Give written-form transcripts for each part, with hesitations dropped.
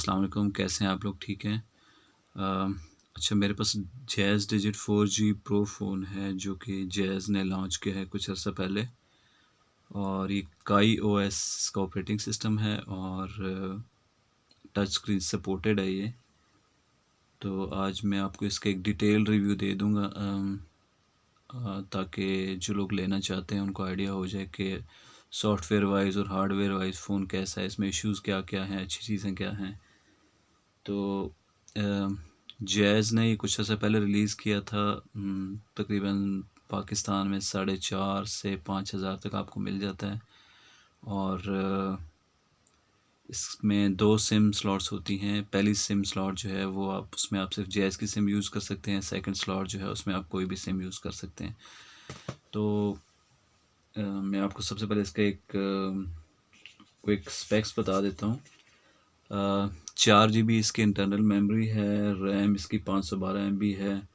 अस्सलाम वालेकुम, कैसे हैं आप लोग? ठीक हैं? अच्छा, मेरे पास Jazz Digit 4G Pro phone है जो कि जैज़ ने लॉन्च किया है कुछ अर्सा पहले, और ये काई ओएस का ऑपरेटिंग सिस्टम है और टच स्क्रीन सपोर्टेड है ये। तो आज मैं आपको इसका एक डिटेल रिव्यू दे दूँगा ताकि जो लोग लेना चाहते हैं उनको आइडिया हो जाए कि सॉफ्टवेयर वाइज़ और हार्डवेयर वाइज़ फ़ोन कैसा है, इसमें इश्यूज़ क्या-क्या हैं, अच्छी चीज़ें क्या हैं। तो जैज़ ने ये कुछ अर्सा पहले रिलीज़ किया था। तकरीबन पाकिस्तान में 4,500 से 5,000 तक आपको मिल जाता है, और इसमें 2 सिम स्लॉट्स होती हैं। पहली सिम स्लॉट जो है वो आप उसमें आप सिर्फ जैज़ की सिम यूज़ कर सकते हैं। सेकंड स्लॉट जो है उसमें आप कोई भी सिम यूज़ कर सकते हैं। तो मैं आपको सबसे पहले इसका एक क्विक स्पेक्स बता देता हूँ। 4 GB इसकी इंटरनल मेमोरी है, रैम इसकी 512 MB है,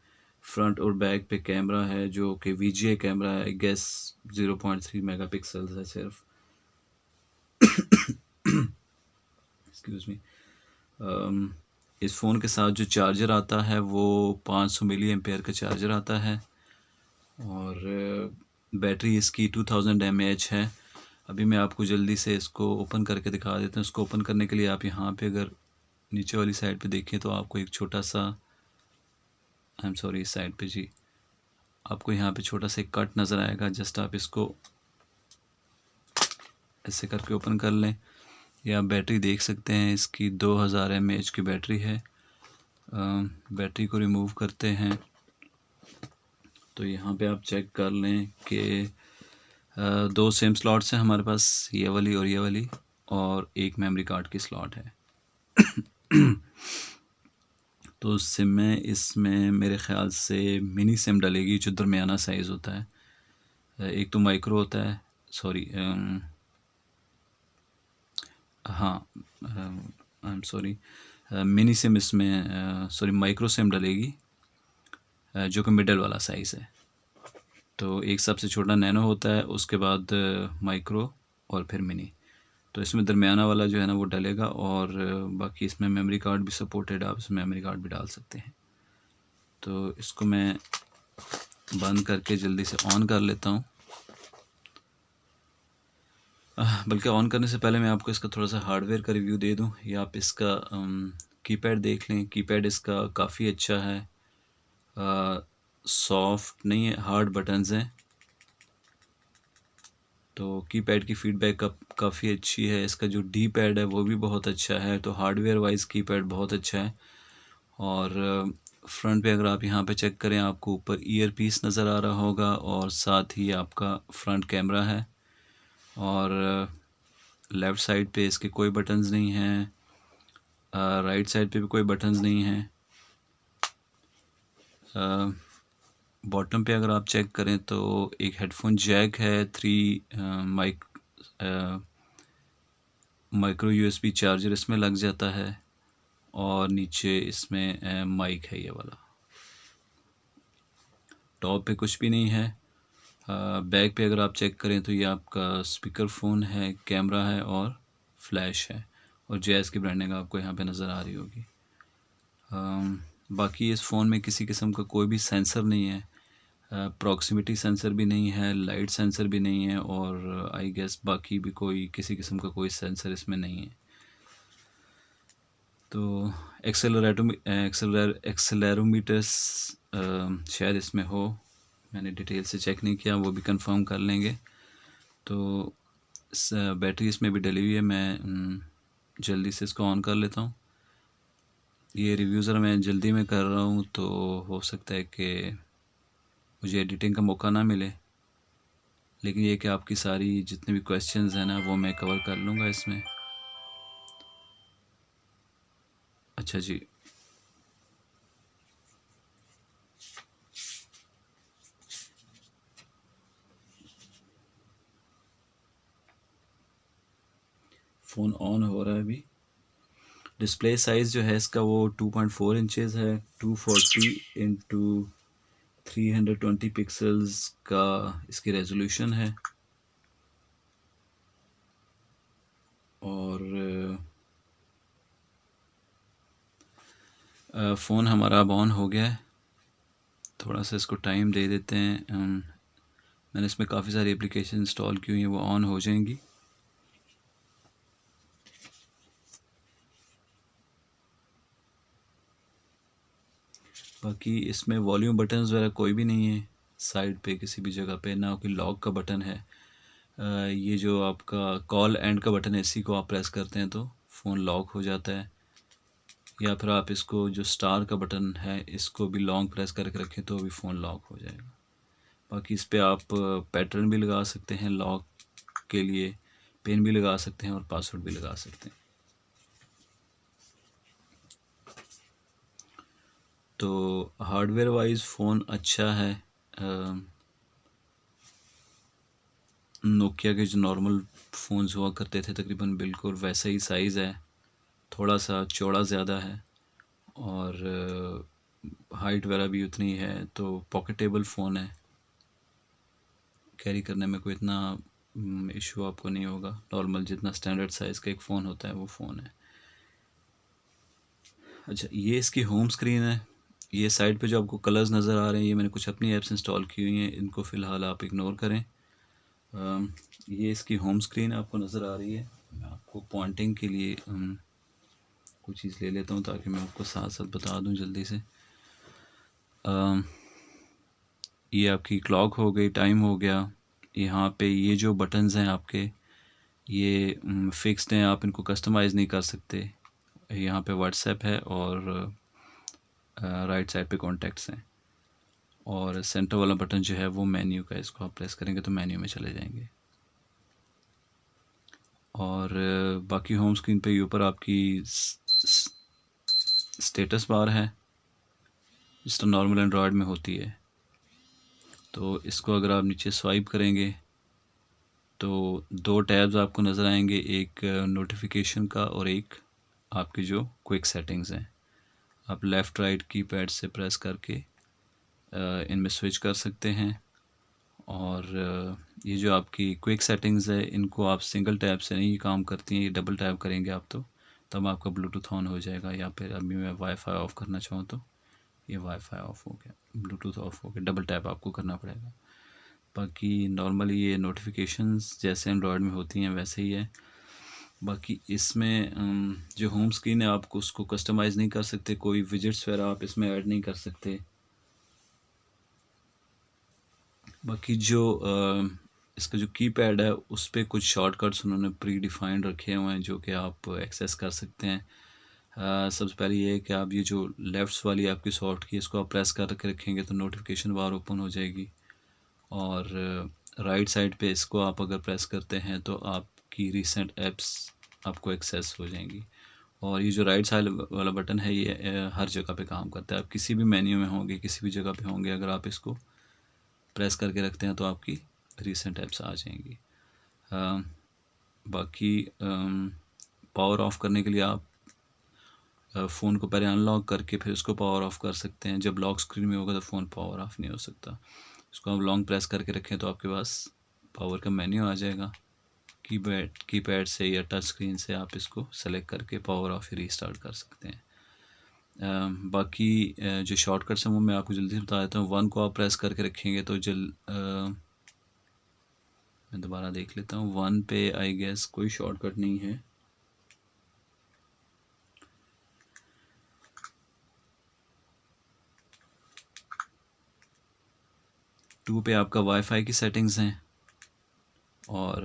फ्रंट और बैक पे कैमरा है जो कि VGA कैमरा है, गैस 0.3 मेगापिक्सल है सिर्फ। Excuse me. इस फ़ोन के साथ जो चार्जर आता है वो 500 मिली एम्पेयर का चार्जर आता है, और बैटरी इसकी 2000 mAh है। अभी मैं आपको जल्दी से इसको ओपन करके दिखा देता हूँ। इसको ओपन करने के लिए आप यहाँ पे अगर नीचे वाली साइड पे देखें तो आपको एक छोटा सा, आई एम सॉरी, इस साइड पे जी, आपको यहाँ पे छोटा सा एक कट नज़र आएगा। जस्ट आप इसको ऐसे करके ओपन कर लें। ये आप बैटरी देख सकते हैं, इसकी 2000 mAh की बैटरी है। बैटरी को रिमूव करते हैं तो यहाँ पे आप चेक कर लें कि 2 सिम स्लॉट्स हैं हमारे पास, ये वाली और ये वाली, और एक मेमोरी कार्ड की स्लॉट है। तो सिम में इसमें मेरे ख़्याल से मिनी सिम डलेगी जो दरमियाना साइज़ होता है। एक तो माइक्रो होता है, सॉरी, हाँ, I am sorry, mini SIM इसमें, सॉरी, माइक्रो सिम डलेगी जो कि मिडल वाला साइज़ है। तो एक सबसे छोटा नैनो होता है, उसके बाद माइक्रो, और फिर मिनी। तो इसमें दरमियाना वाला जो है ना वो डलेगा, और बाकी इसमें मेमोरी कार्ड भी सपोर्टेड, आप इसमें मेमोरी कार्ड भी डाल सकते हैं। तो इसको मैं बंद करके जल्दी से ऑन कर लेता हूँ। बल्कि ऑन करने से पहले मैं आपको इसका थोड़ा सा हार्डवेयर का रिव्यू दे दूँ, या आप इसका कीपैड देख लें। कीपैड इसका काफ़ी अच्छा है, सॉफ्ट नहीं है, हार्ड बटन्स हैं। तो कीपैड की फीडबैक काफ़ी अच्छी है। इसका जो डी पैड है वो भी बहुत अच्छा है। तो हार्डवेयर वाइज कीपैड बहुत अच्छा है। और फ्रंट पे अगर आप यहाँ पे चेक करें, आपको ऊपर ईयर पीस नज़र आ रहा होगा, और साथ ही आपका फ्रंट कैमरा है। और लेफ़्ट साइड पे इसके कोई बटन्स नहीं हैं, राइट साइड पे भी कोई बटन्स नहीं हैं। बॉटम पे अगर आप चेक करें तो एक हेडफोन जैक है, 3 माइक्रो USB चार्जर इसमें लग जाता है, और नीचे इसमें माइक है ये वाला। टॉप पे कुछ भी नहीं है। बैक पे अगर आप चेक करें तो ये आपका स्पीकर फ़ोन है, कैमरा है और फ्लैश है, और जैज़ की ब्रांडिंग आपको यहाँ पे नज़र आ रही होगी। बाकी इस फ़ोन में किसी किस्म का कोई भी सेंसर नहीं है, प्रॉक्सिमिटी सेंसर भी नहीं है, लाइट सेंसर भी नहीं है, और आई गेस बाकी भी कोई किसी किस्म का कोई सेंसर इसमें नहीं है। तो एक्सेलेरोमीटर्स शायद इसमें हो, मैंने डिटेल से चेक नहीं किया, वो भी कंफर्म कर लेंगे। तो बैटरी इसमें भी डली हुई है। मैं जल्दी से इसको ऑन कर लेता हूँ। ये रिव्यू ज़रा मैं जल्दी में कर रहा हूँ, तो हो सकता है कि मुझे एडिटिंग का मौका ना मिले, लेकिन ये कि आपकी सारी जितने भी क्वेश्चंस हैं ना वो मैं कवर कर लूँगा इसमें। अच्छा जी, फ़ोन ऑन हो रहा है अभी। डिस्प्ले साइज़ जो है इसका वो 2.4 इंचेस है, 240 इंटू 320 पिक्सल्स का इसकी रेजोल्यूशन है। और फ़ोन हमारा अब ऑन हो गया है। थोड़ा सा इसको टाइम दे देते हैं। मैंने इसमें काफ़ी सारी एप्लीकेशन इंस्टॉल की हुई हैं, वो ऑन हो जाएंगी। बाकी इसमें वॉल्यूम बटन्स वगैरह कोई भी नहीं है साइड पे किसी भी जगह पे, ना कोई लॉक का बटन है। ये जो आपका कॉल एंड का बटन है, इसी को आप प्रेस करते हैं तो फ़ोन लॉक हो जाता है। या फिर आप इसको जो स्टार का बटन है इसको भी लॉन्ग प्रेस करके रखें तो भी फ़ोन लॉक हो जाएगा। बाकी इस पर आप पैटर्न भी लगा सकते हैं लॉक के लिए, पिन भी लगा सकते हैं और पासवर्ड भी लगा सकते हैं। तो हार्डवेयर वाइज फ़ोन अच्छा है। नोकिया के जो नॉर्मल फ़ोन्स हुआ करते थे तकरीबन बिल्कुल वैसा ही साइज़ है, थोड़ा सा चौड़ा ज़्यादा है और हाइट वगैरह भी उतनी है, तो पॉकेटेबल फ़ोन है, कैरी करने में कोई इतना इशू आपको नहीं होगा। नॉर्मल जितना स्टैंडर्ड साइज़ का एक फ़ोन होता है वो फ़ोन है। अच्छा, ये इसकी होम स्क्रीन है। ये साइड पे जो आपको कलर्स नज़र आ रहे हैं, ये मैंने कुछ अपनी ऐप्स इंस्टॉल की हुई हैं, इनको फ़िलहाल आप इग्नोर करें। ये इसकी होम स्क्रीन आपको नज़र आ रही है। मैं आपको पॉइंटिंग के लिए कुछ चीज़ ले लेता हूँ ताकि मैं आपको साथ साथ बता दूँ जल्दी से। ये आपकी क्लॉक हो गई, टाइम हो गया। यहाँ पे ये जो बटन्स हैं आपके, ये फिक्स्ड हैं, आप इनको कस्टमाइज़ नहीं कर सकते। यहाँ पे व्हाट्सएप है और राइट साइड पे कॉन्टैक्ट्स हैं, और सेंटर वाला बटन जो है वो मेन्यू का, इसको आप प्रेस करेंगे तो मेन्यू में चले जाएंगे। और बाकी होम स्क्रीन पे ऊपर आपकी स्टेटस बार है, जिस तरह नॉर्मल एंड्रॉयड में होती है। तो इसको अगर आप नीचे स्वाइप करेंगे तो दो टैब्स आपको नज़र आएंगे, एक नोटिफिकेशन का और एक आपकी जो क्विक सेटिंग्स हैं। आप लेफ़्ट राइट कीपैड से प्रेस करके इनमें स्विच कर सकते हैं। और ये जो आपकी क्विक सेटिंग्स है, इनको आप सिंगल टैप से नहीं काम करती हैं, ये डबल टैप करेंगे आप तो तब आपका ब्लूटूथ ऑन हो जाएगा। या फिर अभी मैं वाईफाई ऑफ़ करना चाहूँ तो ये वाईफाई ऑफ़ हो गया, ब्लूटूथ ऑफ़ हो गया, डबल टैप आपको करना पड़ेगा। बाकी नॉर्मली ये नोटिफिकेशंस जैसे एंड्रॉयड में होती हैं वैसे ही है। बाकी इसमें जो होम स्क्रीन है आप उसको कस्टमाइज़ नहीं कर सकते, कोई विजेट्स वगैरह आप इसमें ऐड नहीं कर सकते। बाकी जो इसका जो कीपैड है उस पर कुछ शॉर्टकट्स उन्होंने प्री डिफाइंड रखे हुए हैं जो कि आप एक्सेस कर सकते हैं। सबसे पहले ये है कि आप ये जो लेफ्ट वाली आपकी सॉफ्ट की, इसको आप प्रेस करके रखेंगे तो नोटिफिकेशन बार ओपन हो जाएगी। और राइट साइड पे इसको आप अगर प्रेस करते हैं तो आपकी रीसेंट ऐप्स आपको एक्सेस हो जाएंगी। और ये जो राइट साइड वाला बटन है ये हर जगह पे काम करता है। आप किसी भी मेन्यू में होंगे, किसी भी जगह पे होंगे, अगर आप इसको प्रेस करके रखते हैं तो आपकी रीसेंट ऐप्स आ जाएंगी। बाकी पावर ऑफ़ करने के लिए आप फ़ोन को पहले अनलॉक करके फिर उसको पावर ऑफ़ कर सकते हैं। जब लॉक स्क्रीन में होगा तो फ़ोन पावर ऑफ़ नहीं हो सकता। इसको आप लॉन्ग प्रेस करके रखें तो आपके पास पावर का मेन्यू आ जाएगा। कीपैड से या टच स्क्रीन से आप इसको सेलेक्ट करके पावर ऑफ रीस्टार्ट कर सकते हैं। बाकी जो शॉर्टकट्स हैं वो मैं आपको जल्दी से बता देता हूँ। 1 को आप प्रेस करके रखेंगे तो मैं दोबारा देख लेता हूँ। 1 पे आई गेस कोई शॉर्टकट नहीं है। टू पे आपका वाईफाई की सेटिंग्स हैं और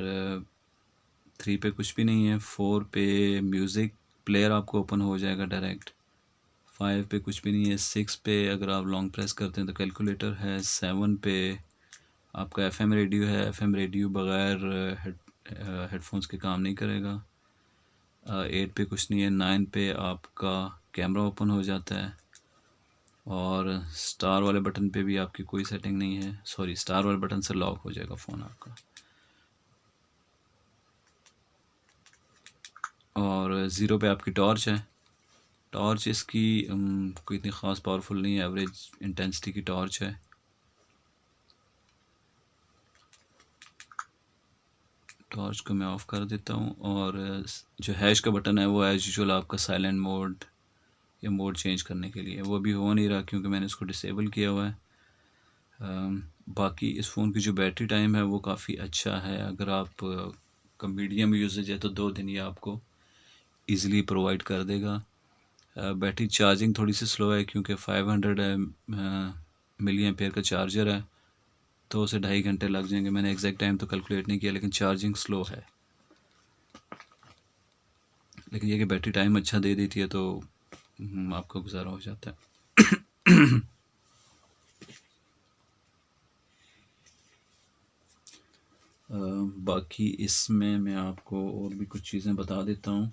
3 पे कुछ भी नहीं है। 4 पे म्यूज़िक प्लेयर आपको ओपन हो जाएगा डायरेक्ट। 5 पे कुछ भी नहीं है। 6 पे अगर आप लॉन्ग प्रेस करते हैं तो कैलकुलेटर है। 7 पे आपका एफएम रेडियो है। एफएम रेडियो बग़ैर हेडफोन्स के काम नहीं करेगा। 8 पे कुछ नहीं है। 9 पे आपका कैमरा ओपन हो जाता है। और स्टार वाले बटन पे भी आपकी कोई सेटिंग नहीं है। सॉरी, स्टार वाले बटन से लॉक हो जाएगा फ़ोन आपका। और 0 पे आपकी टॉर्च है। टॉर्च इसकी कोई इतनी ख़ास पावरफुल नहीं है, एवरेज इंटेंसिटी की टॉर्च है। टॉर्च को मैं ऑफ़ कर देता हूँ। और जो हैश का बटन है वो एज यूजुअल आपका साइलेंट मोड या मोड चेंज करने के लिए, वो अभी हो नहीं रहा क्योंकि मैंने इसको डिसेबल किया हुआ है। बाकी इस फ़ोन की जो बैटरी टाइम है वो काफ़ी अच्छा है। अगर आप का मीडियम यूजेज है तो 2 दिन ये आपको ईज़िली प्रोवाइड कर देगा। बैटरी चार्जिंग थोड़ी सी स्लो है क्योंकि 500 मिली एम्पेयर का चार्जर है, तो उसे 2.5 घंटे लग जाएंगे। मैंने एग्जैक्ट टाइम तो कैलकुलेट नहीं किया, लेकिन चार्जिंग स्लो है। लेकिन ये कि बैटरी टाइम अच्छा दे देती है तो आपका गुजारा हो जाता है। बाकी इसमें मैं आपको और भी कुछ चीज़ें बता देता हूँ।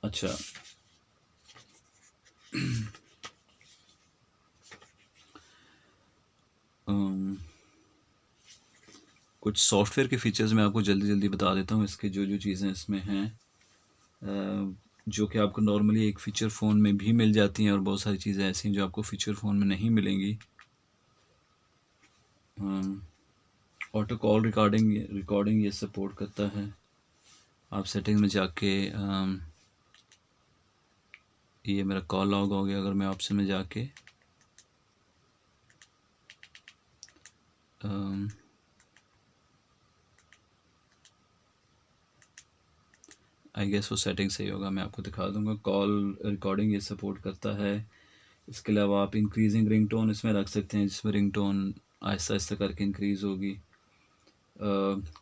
अच्छा, कुछ सॉफ्टवेयर के फीचर्स मैं आपको जल्दी जल्दी बता देता हूँ। इसके जो जो चीज़ें इसमें हैं जो कि आपको नॉर्मली एक फ़ीचर फ़ोन में भी मिल जाती हैं, और बहुत सारी चीज़ें ऐसी हैं जो आपको फ़ीचर फ़ोन में नहीं मिलेंगी। ऑटो कॉल रिकॉर्डिंग ये सपोर्ट करता है। आप सेटिंग में जाके ये मेरा कॉल लॉग हो गया। अगर मैं ऑप्शन में जाके आई गेस वो सेटिंग सही होगा, मैं आपको दिखा दूंगा। कॉल रिकॉर्डिंग ये सपोर्ट करता है। इसके अलावा आप इंक्रीजिंग रिंगटोन इसमें रख सकते हैं, जिसमें रिंगटोन आहिस्ता आहिस्ता करके इंक्रीज़ होगी।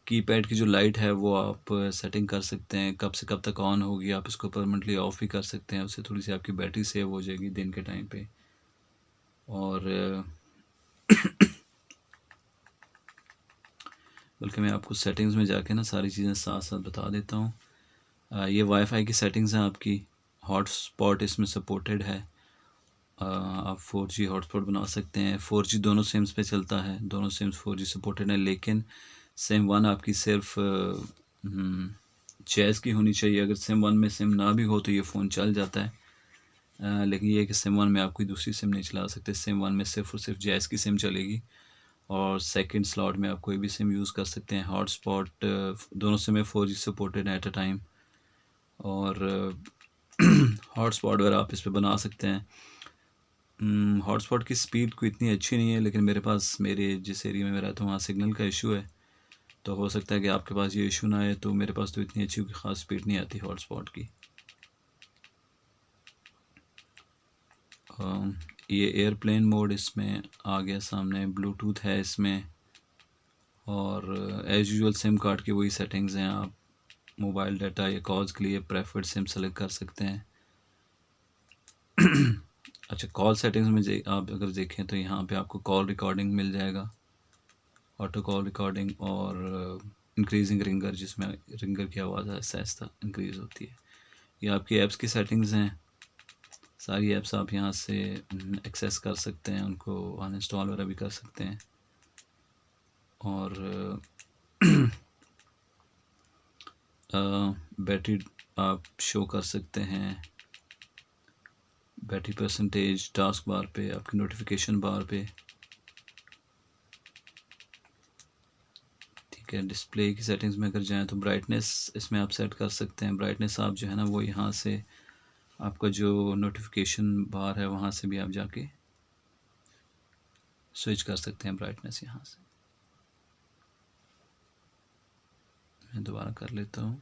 कीपैड की जो लाइट है वो आप सेटिंग कर सकते हैं, कब से कब तक ऑन होगी। आप इसको परमानेंटली ऑफ भी कर सकते हैं, उससे थोड़ी सी आपकी बैटरी सेव हो जाएगी दिन के टाइम पे। और बल्कि मैं आपको सेटिंग्स में जाके ना सारी चीज़ें साथ साथ बता देता हूँ। ये वाईफाई की सेटिंग्स हैं आपकी। हॉटस्पॉट इसमें सपोर्टेड है। आप 4G हॉटस्पॉट बना सकते हैं। 4G दोनों सिम्स पे चलता है, दोनों सिम्स 4G सपोर्टेड है। लेकिन सिम 1 आपकी सिर्फ जैज़ की होनी चाहिए। अगर सिम 1 में सिम ना भी हो तो ये फ़ोन चल जाता है। लेकिन ये है कि सिम 1 में आप कोई दूसरी सिम नहीं चला सकते। सिम 1 में सिर्फ और सिर्फ जैज़ की सिम चलेगी, और सेकंड स्लॉट में आप कोई भी सिम यूज़ कर सकते हैं। हॉटस्पॉट दोनों सिम में 4G सपोर्टेड है एट अ टाइम। और हॉटस्पॉट अगर आप इस पर बना सकते हैं। हॉटस्पॉट की स्पीड कोई इतनी अच्छी नहीं है, लेकिन मेरे जिस एरिया में मैं रहता हूँ वहाँ सिग्नल का इशू है, तो हो सकता है कि आपके पास ये इशू ना आए। तो मेरे पास तो इतनी अच्छी ख़ास स्पीड नहीं आती हॉटस्पॉट की। ये एयरप्लेन मोड इसमें आ गया सामने, ब्लूटूथ है इसमें, और एज़ यूजुअल सिम कार्ड की वही सेटिंग्स हैं। आप मोबाइल डाटा या कॉल्स के लिए प्रेफर्ड सिम सेलेक्ट कर सकते हैं। अच्छा, कॉल सेटिंग्स में आप अगर देखें तो यहाँ पे आपको कॉल रिकॉर्डिंग मिल जाएगा, ऑटो कॉल रिकॉर्डिंग, और इंक्रीजिंग रिंगर, जिसमें रिंगर की आवाज़ आहिस्ता आहिस्ता इंक्रीज़ होती है। ये आपकी ऐप्स की सेटिंग्स हैं। सारी ऐप्स आप यहाँ से एक्सेस कर सकते हैं, उनको अनइंस्टॉल वगैरह भी कर सकते हैं। और बैटरी आप शो कर सकते हैं, बैटरी परसेंटेज टास्क बार पे, आपकी नोटिफिकेशन बार पे। ठीक है, डिस्प्ले की सेटिंग्स में अगर जाएं तो ब्राइटनेस इसमें आप सेट कर सकते हैं। ब्राइटनेस आप जो है ना वो यहाँ से आपका जो नोटिफिकेशन बार है वहाँ से भी आप जाके स्विच कर सकते हैं ब्राइटनेस यहाँ से। मैं दोबारा कर लेता हूँ।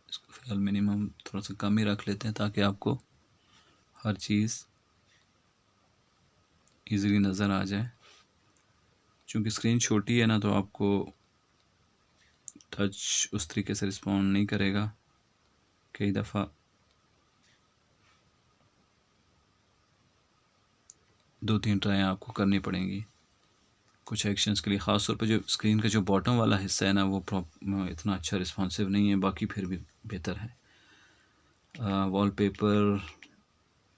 इसको फिलहाल मिनिमम थोड़ा सा कम ही रख लेते हैं ताकि आपको हर चीज़ इजीली नज़र आ जाए। चूँकि स्क्रीन छोटी है ना, तो आपको टच उस तरीके से रिस्पॉन्ड नहीं करेगा। कई दफ़ा 2-3 ट्राई आपको करनी पड़ेंगी कुछ एक्शंस के लिए। ख़ास तौर पे जो स्क्रीन का जो बॉटम वाला हिस्सा है ना वो इतना अच्छा रिस्पॉन्सिव नहीं है, बाकी फिर भी बेहतर है। वॉलपेपर,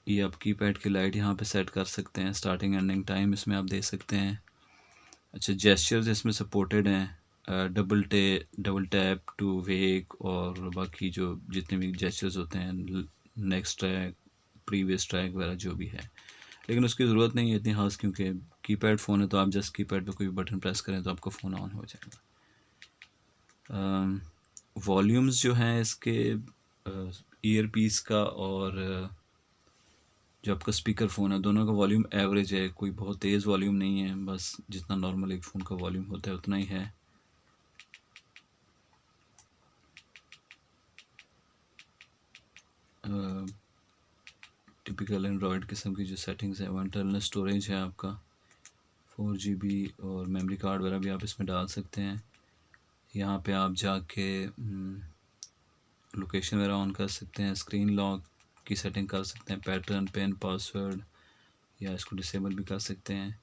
ये आप कीपैड की लाइट यहाँ पे सेट कर सकते हैं। स्टार्टिंग एंडिंग टाइम इसमें आप दे सकते हैं। अच्छा, जेस्चर्स इसमें सपोर्टेड हैं। डबल टैप टू वेक, और बाकी जो जितने भी जेस्चर्स होते हैं, नेक्स्ट ट्रैक, प्रीवियस ट्रैक वगैरह जो भी है, लेकिन उसकी ज़रूरत नहीं है इतनी खास, क्योंकि कीपैड फ़ोन है तो आप जस्ट कीपैड पे कोई बटन प्रेस करें तो आपका फ़ोन ऑन हो जाएगा। वॉल्यूम्स जो हैं इसके ईयर पीस का और जो आपका स्पीकर फ़ोन है, दोनों का वॉल्यूम एवरेज है, कोई बहुत तेज़ वॉल्यूम नहीं है, बस जितना नॉर्मल एक फ़ोन का वॉल्यूम होता है उतना ही है। टिपिकल एंड्रॉयड किस्म की जो सेटिंग्स है वो इंटरनल स्टोरेज है आपका 4 GB, और मेमोरी कार्ड वगैरह भी आप इसमें डाल सकते हैं। यहाँ पे आप जाके लोकेशन वगैरह ऑन कर सकते हैं, स्क्रीन लॉक की सेटिंग कर सकते हैं, पैटर्न, पिन, पासवर्ड, या इसको डिसेबल भी कर सकते हैं।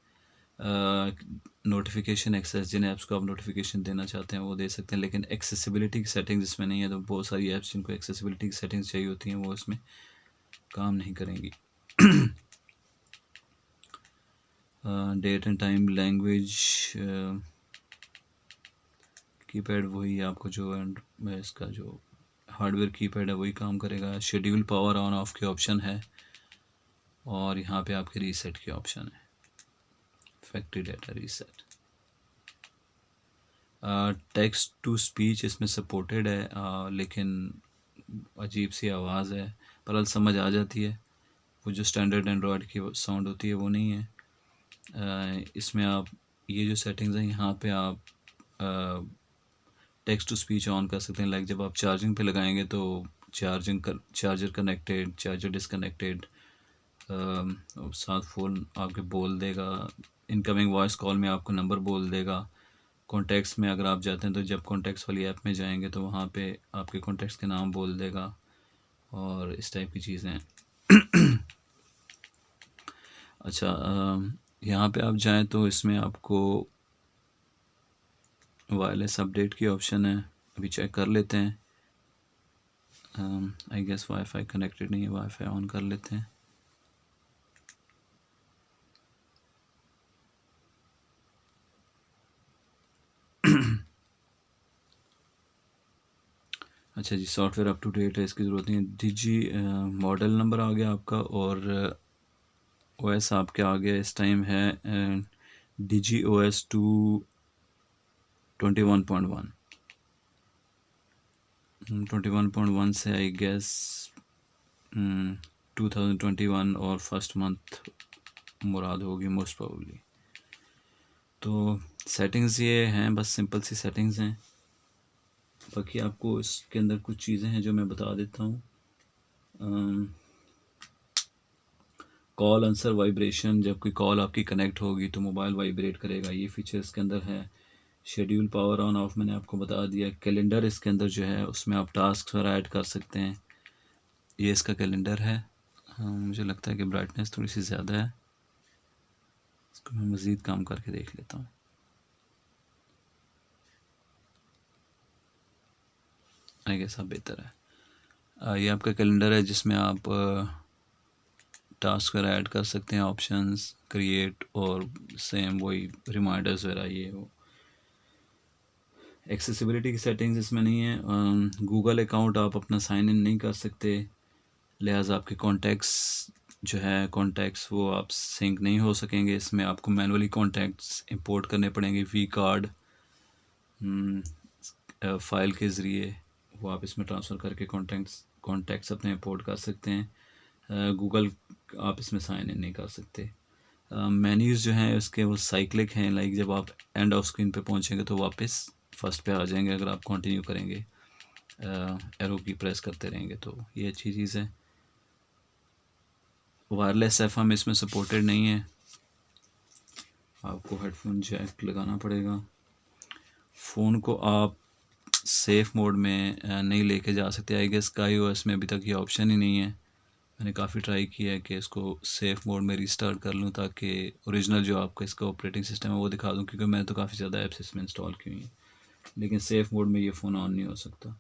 नोटिफिकेशन एक्सेस, जिन ऐप्स को आप नोटिफिकेशन देना चाहते हैं वो दे सकते हैं, लेकिन एक्सेसिबिलिटी की सेटिंग्स इसमें नहीं है, तो बहुत सारी ऐप्स जिनको एक्सेसिबिलिटी की सेटिंग्स चाहिए होती हैं वो इसमें काम नहीं करेंगी। Date and time, language, keypad वही आपको जो इसका जो हार्डवेयर कीपैड है वही काम करेगा। शेड्यूल पावर ऑन ऑफ के ऑप्शन है, और यहाँ पे आपके रीसेट के ऑप्शन है, factory data reset. Text to speech इसमें सपोर्टेड है, लेकिन अजीब सी आवाज़ है, पर समझ आ जाती है, वो जो स्टैंडर्ड एंड्रॉयड की साउंड होती है वो नहीं है। इसमें आप ये जो सेटिंग्स हैं यहाँ पे आप टेक्स्ट टू स्पीच ऑन कर सकते हैं। लाइक जब आप चार्जिंग पे लगाएंगे तो चार्जर कनेक्टेड, चार्जर डिसकनेक्टेड, साथ फ़ोन आपके बोल देगा। इनकमिंग वॉइस कॉल में आपको नंबर बोल देगा। कॉन्टैक्ट्स में अगर आप जाते हैं तो जब कॉन्टैक्ट्स वाली ऐप में जाएंगे तो वहाँ पे आपके कॉन्टैक्ट्स के नाम बोल देगा, और इस टाइप की चीज़ें। अच्छा, यहाँ पे आप जाएं तो इसमें आपको वायरलेस अपडेट की ऑप्शन है, अभी चेक कर लेते हैं। आई गेस वाईफाई कनेक्टेड नहीं है, वाईफाई ऑन कर लेते हैं। अच्छा जी, सॉफ्टवेयर अप टू डेट है, इसकी ज़रूरत नहीं है। डिजी मॉडल नंबर आ गया आपका, और ओएस आपके आ गया इस टाइम है डिजी OS 21.1। 21.1 से आई गेस 2021 और फर्स्ट मंथ मुराद होगी मोस्ट प्रोबेबली। तो सेटिंग्स ये हैं, बस सिंपल सी सेटिंग्स हैं। बाकी आपको इसके अंदर कुछ चीज़ें हैं जो मैं बता देता हूँ। कॉल आंसर वाइब्रेशन, जब कोई कॉल आपकी कनेक्ट होगी तो मोबाइल वाइब्रेट करेगा, ये फीचर इसके अंदर है। शेड्यूल पावर ऑन ऑफ मैंने आपको बता दिया। कैलेंडर इसके अंदर जो है उसमें आप टास्क वगैरह ऐड कर सकते हैं। ये इसका कैलेंडर है। हाँ, मुझे लगता है कि ब्राइटनेस थोड़ी सी ज़्यादा है, इसको मैं मज़ीद काम करके देख लेता हूँ। आई गेस अब बेहतर है। ये आपका कैलेंडर है जिसमें आप टास्क वगैरह ऐड कर सकते हैं, ऑप्शंस, क्रिएट, और सेम वही रिमाइंडर्स वगैरह ये हो। एक्सेसिबिलिटी की सेटिंग्स इसमें नहीं है। गूगल अकाउंट आप अपना साइन इन नहीं कर सकते, लिहाजा आपके कॉन्टैक्ट्स जो है कॉन्टैक्ट्स वो आप सिंक नहीं हो सकेंगे। इसमें आपको मैनुअली कॉन्टैक्ट्स इंपोर्ट करने पड़ेंगे, वी कार्ड फाइल के ज़रिए वो आप इसमें ट्रांसफ़र करके कॉन्टैक्ट्स अपने इंपोर्ट कर सकते हैं। गूगल आप इसमें साइन इन नहीं कर सकते। मेन्यूज़ जो हैं उसके वो साइक्लिक हैं, लाइक जब आप एंड ऑफ स्क्रीन पे पहुंचेंगे तो वापस फर्स्ट पे आ जाएंगे अगर आप कंटिन्यू करेंगे, एरो की प्रेस करते रहेंगे, तो ये अच्छी चीज़ है। वायरलेस एफएम इसमें सपोर्टेड नहीं है, आपको हेडफोन जैक लगाना पड़ेगा। फ़ोन को आप सेफ़ मोड में नहीं लेके जा सकते। आई गेस iOS में अभी तक ये ऑप्शन ही नहीं है। मैंने काफ़ी ट्राई किया है कि इसको सेफ़ मोड में रीस्टार्ट कर लूँ ताकि ओरिजिनल जो आपका इसका ऑपरेटिंग सिस्टम है वो दिखा दूँ, क्योंकि मैंने तो काफ़ी ज़्यादा ऐप्स इसमें इंस्टॉल की हुई हैं, लेकिन सेफ़ मोड में ये फ़ोन ऑन नहीं हो सकता।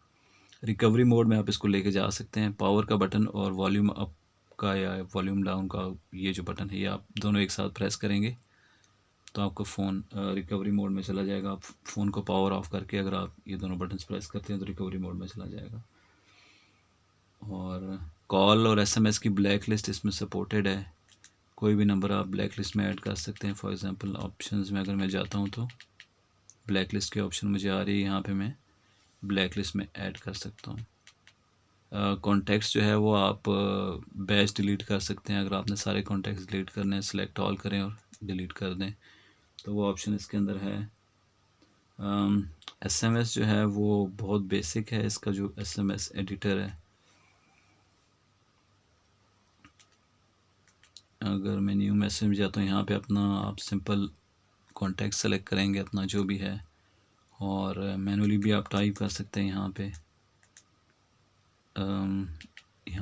रिकवरी मोड में आप इसको लेके जा सकते हैं। पावर का बटन और वॉल्यूम अप का या वॉल्यूम डाउन का ये जो बटन है ये आप दोनों एक साथ प्रेस करेंगे तो आपका फ़ोन रिकवरी मोड में चला जाएगा। आप फ़ोन को पावर ऑफ करके अगर आप ये दोनों बटन प्रेस करते हैं तो रिकवरी मोड में चला जाएगा। और कॉल और एसएमएस की ब्लैक लिस्ट इसमें सपोर्टेड है। कोई भी नंबर आप ब्लैक लिस्ट में ऐड कर सकते हैं। फॉर एग्ज़ाम्पल ऑप्शंस में अगर मैं जाता हूँ तो ब्लैक लिस्ट की ऑप्शन मुझे आ रही है, यहाँ पे मैं ब्लैक लिस्ट में ऐड कर सकता हूँ। कॉन्टैक्ट्स जो है वो आप बैच डिलीट कर सकते हैं। अगर आपने सारे कॉन्टैक्ट्स डिलीट करने हैं, सेलेक्ट ऑल करें और डिलीट कर दें, तो वो ऑप्शन इसके अंदर है। एसएमएस जो है वो बहुत बेसिक है, इसका जो एसएमएस एडिटर है। अगर मैं न्यू मैसेज में जाता हूँ, यहाँ पे अपना आप सिंपल कॉन्टैक्ट सेलेक्ट करेंगे अपना जो भी है, और मैनुअली भी आप टाइप कर सकते हैं। यहाँ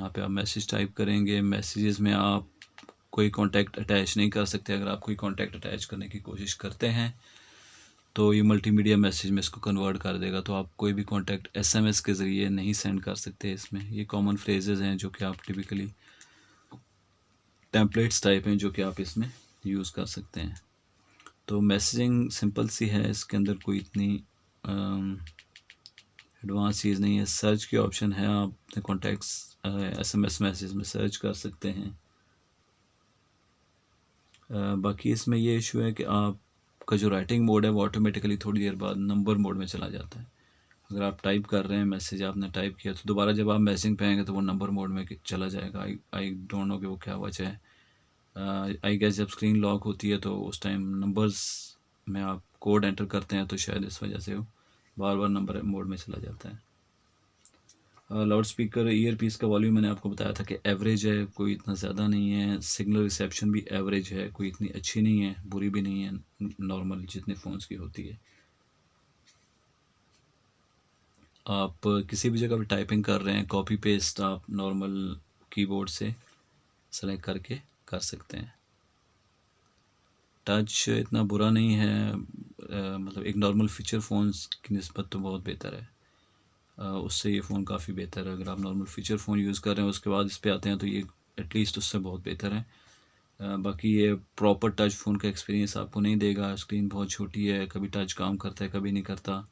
पे आप मैसेज टाइप करेंगे। मैसेजेस में आप कोई कॉन्टैक्ट अटैच नहीं कर सकते। अगर आप कोई कॉन्टैक्ट अटैच करने की कोशिश करते हैं तो ये मल्टीमीडिया मैसेज में इसको कन्वर्ट कर देगा, तो आप कोई भी कॉन्टैक्ट एसएमएस के ज़रिए नहीं सेंड कर सकते इसमें। ये कॉमन फ्रेजेस हैं जो कि आप टिपिकली टेम्पलेट्स टाइप हैं जो कि आप इसमें यूज़ कर सकते हैं। तो मैसेजिंग सिंपल सी है, इसके अंदर कोई इतनी एडवांस चीज़ नहीं है। सर्च की ऑप्शन है, आप अपने कॉन्टैक्ट्स एसएमएस मैसेज में सर्च कर सकते हैं। बाकी इसमें ये इशू है कि आपका जो राइटिंग मोड है वो ऑटोमेटिकली थोड़ी देर बाद नंबर मोड में चला जाता है। अगर आप टाइप कर रहे हैं मैसेज, आपने टाइप किया, तो दोबारा जब आप मैसेजिंग पे आएंगे तो वो नंबर मोड में चला जाएगा। आई डोंट नो कि वो क्या वजह है। आई गेस जब स्क्रीन लॉक होती है तो उस टाइम नंबर्स में आप कोड एंटर करते हैं, तो शायद इस वजह से वो बार बार नंबर मोड में चला जाता है। लाउड स्पीकर ईयर पीस का वॉल्यूम मैंने आपको बताया था कि एवरेज है, कोई इतना ज़्यादा नहीं है। सिग्नल रिसेप्शन भी एवरेज है, कोई इतनी अच्छी नहीं है, बुरी भी नहीं है, नॉर्मल जितने फ़ोन्स की होती है। आप किसी भी जगह पर टाइपिंग कर रहे हैं, कॉपी पेस्ट आप नॉर्मल कीबोर्ड से सेलेक्ट करके कर सकते हैं। टच इतना बुरा नहीं है, मतलब एक नॉर्मल फीचर फ़ोन्स की निस्बत तो बहुत बेहतर है। उससे ये फ़ोन काफ़ी बेहतर है। अगर आप नॉर्मल फीचर फ़ोन यूज़ कर रहे हैं उसके बाद इस पे आते हैं तो ये एटलीस्ट उससे बहुत बेहतर है। बाकी ये प्रॉपर टच फ़ोन का एक्सपीरियंस आपको नहीं देगा। स्क्रीन बहुत छोटी है, कभी टच काम करता है, कभी नहीं करता,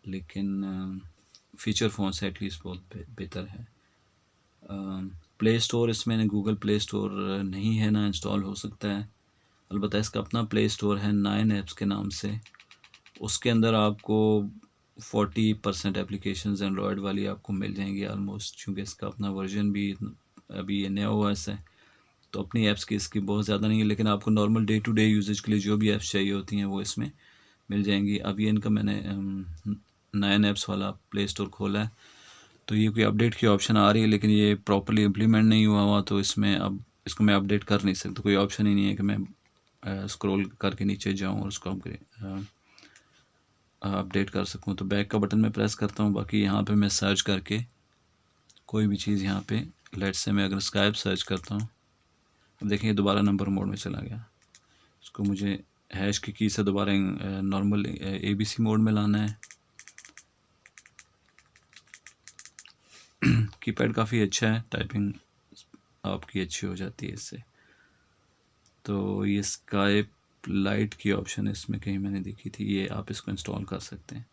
लेकिन फ़ीचर फ़ोन से एटलीस्ट बहुत बेहतर है। प्ले स्टोर इसमें गूगल प्ले स्टोर नहीं है, ना इंस्टॉल हो सकता है। अलबत्ता इसका अपना प्ले स्टोर है 9 ऐप्स के नाम से। उसके अंदर आपको 40% एप्लीकेशंस एंड्रॉयड वाली आपको मिल जाएंगी ऑलमोस्ट, क्योंकि इसका अपना वर्जन भी अभी ये नया ओएस है, तो अपनी ऐप्स की इसकी बहुत ज़्यादा नहीं है। लेकिन आपको normal day to day usage के लिए जो भी ऐप्स चाहिए होती हैं वो इसमें मिल जाएंगी। अभी इनका मैंने 9 ऐप्स वाला प्ले स्टोर खोला है, तो ये कोई अपडेट की ऑप्शन आ रही है, लेकिन ये प्रॉपरली इम्प्लीमेंट नहीं हुआ तो इसमें अब इसको मैं अपडेट कर नहीं सकता। कोई ऑप्शन ही नहीं है कि मैं स्क्रॉल करके नीचे जाऊँ और उसको अपडेट कर सकूँ। तो बैक का बटन मैं प्रेस करता हूँ। बाकी यहाँ पे मैं सर्च करके कोई भी चीज़ यहाँ पे, लेट्स से मैं अगर स्काइप सर्च करता हूँ, अब देखिए दोबारा नंबर मोड में चला गया। इसको मुझे हैश की की से दोबारा नॉर्मल ABC मोड में लाना है। कीपैड काफ़ी अच्छा है, टाइपिंग आपकी अच्छी हो जाती है इससे। तो ये स्काइप लाइट की ऑप्शन इसमें कहीं मैंने देखी थी, ये आप इसको इंस्टॉल कर सकते हैं।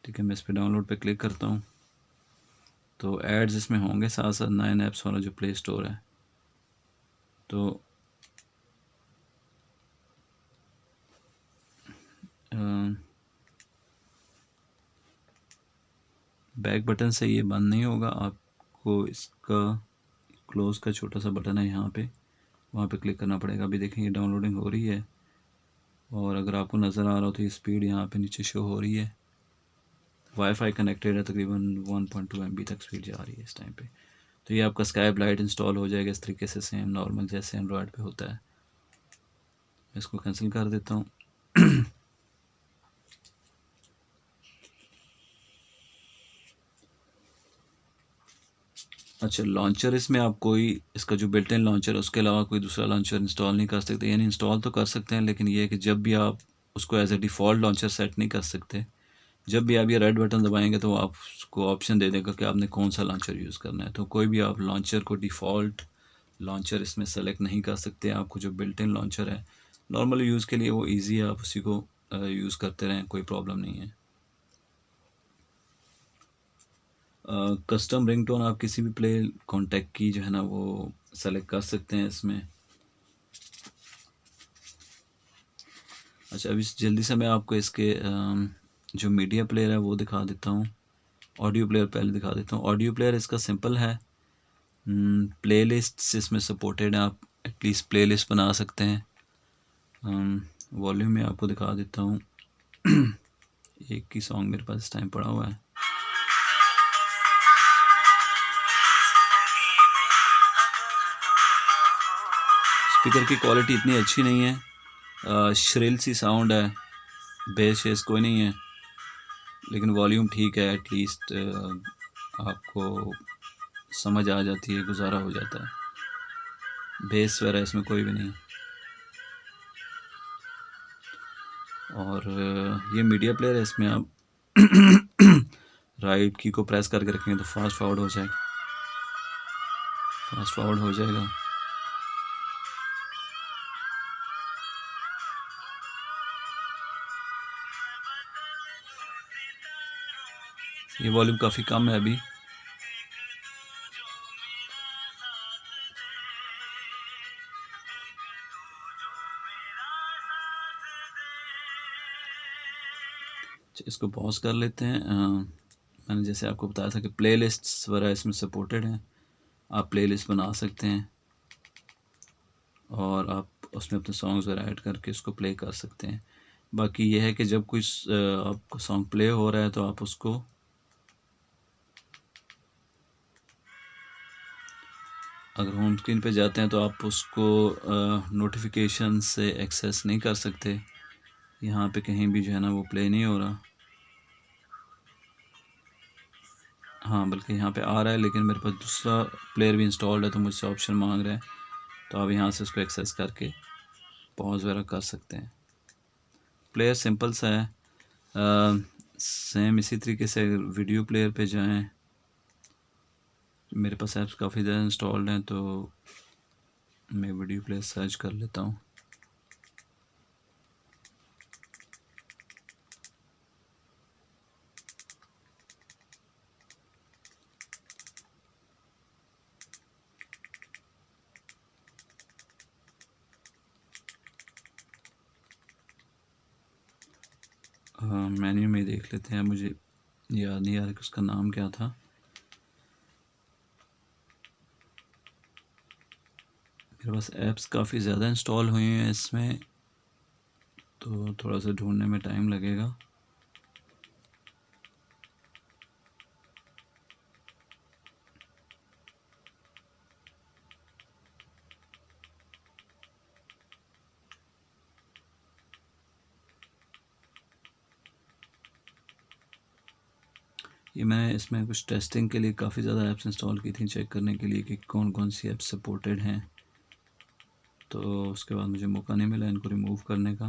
ठीक है, मैं इस पर डाउनलोड पे क्लिक करता हूँ, तो एड्स इसमें होंगे साथ साथ 9 ऐप्स वाला जो प्ले स्टोर है। तो बैक बटन से ये बंद नहीं होगा, आपको इसका क्लोज का छोटा सा बटन है यहाँ पे, वहाँ पे क्लिक करना पड़ेगा। अभी देखें ये डाउनलोडिंग हो रही है, और अगर आपको नज़र आ रहा हो तो ये स्पीड यहाँ पे नीचे शो हो रही है। वाईफाई कनेक्टेड है, तकरीबन 1.2 MB तक स्पीड जा रही है इस टाइम पे। तो ये आपका स्काइप लाइट इंस्टॉल हो जाएगा इस तरीके से, सेम नॉर्मल जैसे एंड्रॉयड पे होता है। मैं इसको कैंसिल कर देता हूँ। अच्छा, लॉन्चर इसमें आप कोई इसका जो बिल्ट इन लॉन्चर है उसके अलावा कोई दूसरा लॉन्चर इंस्टॉल नहीं कर सकते। यानी इंस्टॉल तो कर सकते हैं, लेकिन ये है कि जब भी आप उसको as a default launcher set नहीं कर सकते। जब भी आप ये रेड बटन दबाएंगे तो आपको ऑप्शन दे देगा कि आपने कौन सा लॉन्चर यूज़ करना है। तो कोई भी आप लॉन्चर को डिफ़ॉल्ट लॉन्चर इसमें सेलेक्ट नहीं कर सकते। आपको जो बिल्ट इन लॉन्चर है नॉर्मल यूज़ के लिए वो ईजी है, आप उसी को यूज़ करते रहें, कोई प्रॉब्लम नहीं है। कस्टम रिंगटोन आप किसी भी प्ले कॉन्टैक्ट की जो है ना वो सेलेक्ट कर सकते हैं इसमें। अच्छा, अभी जल्दी से मैं आपको इसके जो मीडिया प्लेयर है वो दिखा देता हूँ। ऑडियो प्लेयर पहले दिखा देता हूँ। ऑडियो प्लेयर इसका सिंपल है, प्लेलिस्ट्स इसमें सपोर्टेड है, आप एटलीस्ट प्लेलिस्ट बना सकते हैं। वॉल्यूम में आपको दिखा देता हूँ। एक ही सॉन्ग मेरे पास इस टाइम पड़ा हुआ है। स्पीकर की क्वालिटी इतनी अच्छी नहीं है, श्रिल सी साउंड है, बेस शेस कोई नहीं है, लेकिन वॉल्यूम ठीक है, एटलीस्ट आपको समझ आ जाती है, गुजारा हो जाता है। बेस वगैरह इसमें कोई भी नहीं है। और ये मीडिया प्लेयर है, इसमें आप राइट की को प्रेस करके रखेंगे तो फास्ट फॉरवर्ड हो जाएगा, फास्ट फॉरवर्ड हो जाएगा। ये वॉल्यूम काफ़ी कम है अभी। इसको पॉज कर लेते हैं। मैंने जैसे आपको बताया था कि प्लेलिस्ट्स वगैरह इसमें सपोर्टेड हैं, आप प्लेलिस्ट बना सकते हैं और आप उसमें अपने सॉन्ग्स वगैरह ऐड करके उसको प्ले कर सकते हैं। बाकी ये है कि जब कोई आपको सॉन्ग प्ले हो रहा है तो आप उसको अगर होम स्क्रीन पे जाते हैं तो आप उसको नोटिफिकेशन से एक्सेस नहीं कर सकते। यहाँ पे कहीं भी जो है ना वो प्ले नहीं हो रहा। हाँ, बल्कि यहाँ पे आ रहा है, लेकिन मेरे पास दूसरा प्लेयर भी इंस्टॉल्ड है तो मुझसे ऑप्शन मांग रहा है, तो आप यहाँ से उसको एक्सेस करके पॉज वगैरह कर सकते हैं। प्लेयर सिंपल सा है। सेम इसी तरीके से वीडियो प्लेयर पे जाएं, मेरे पास ऐप्स काफ़ी ज़्यादा इंस्टॉल्ड हैं तो मैं वीडियो प्लेयर सर्च कर लेता हूँ। मेन्यू में देख लेते हैं, मुझे याद नहीं आ रहा कि उसका नाम क्या था। मेरे पास ऐप्स काफ़ी ज़्यादा इंस्टॉल हुई हैं इसमें, तो थोड़ा सा ढूंढने में टाइम लगेगा। ये मैं इसमें कुछ टेस्टिंग के लिए काफ़ी ज़्यादा ऐप्स इंस्टॉल की थी, चेक करने के लिए कि कौन कौन सी ऐप्स सपोर्टेड हैं, तो उसके बाद मुझे मौका नहीं मिला इनको रिमूव करने का।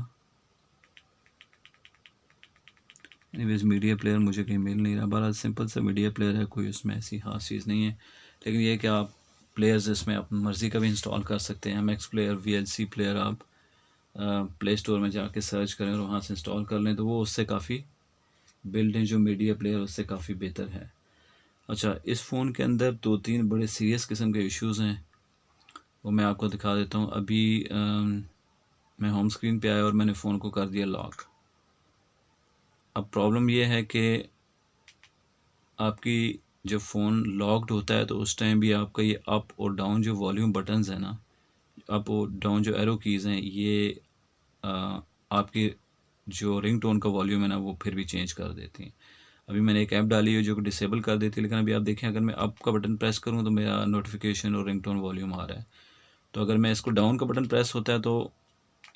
एनीवेज मीडिया प्लेयर मुझे कहीं मिल नहीं रहा। बड़ा सिंपल सा मीडिया प्लेयर है, कोई उसमें ऐसी खास चीज़ नहीं है, लेकिन ये कि आप प्लेयर्स इसमें अपनी मर्ज़ी का भी इंस्टॉल कर सकते हैं। MX प्लेयर, VLC प्लेयर आप प्ले स्टोर में जाके सर्च करें और वहाँ से इंस्टॉल कर लें तो वो उससे काफ़ी बिल्ड इन जो मीडिया प्लेयर उससे काफ़ी बेहतर है। अच्छा, इस फ़ोन के अंदर 2-3 बड़े सीरियस किस्म के इश्यूज़ हैं, वो मैं आपको दिखा देता हूँ। अभी मैं होम स्क्रीन पे आया और मैंने फ़ोन को कर दिया लॉक। अब प्रॉब्लम ये है कि आपकी जब फ़ोन लॉक्ड होता है तो उस टाइम भी आपका ये अप और डाउन जो वॉल्यूम बटन्स हैं ना, अप और डाउन जो एरो कीज़ हैं, ये आपकी जो रिंगटोन का वॉल्यूम है ना वो फिर भी चेंज कर देती हैं। अभी मैंने एक ऐप डाली है जो कि डिसेबल कर देती है, लेकिन अभी आप देखें अगर मैं अप का बटन प्रेस करूँ तो मेरा नोटिफिकेशन और रिंगटोन वॉल्यूम आ रहा है, तो अगर मैं इसको डाउन का बटन प्रेस होता है तो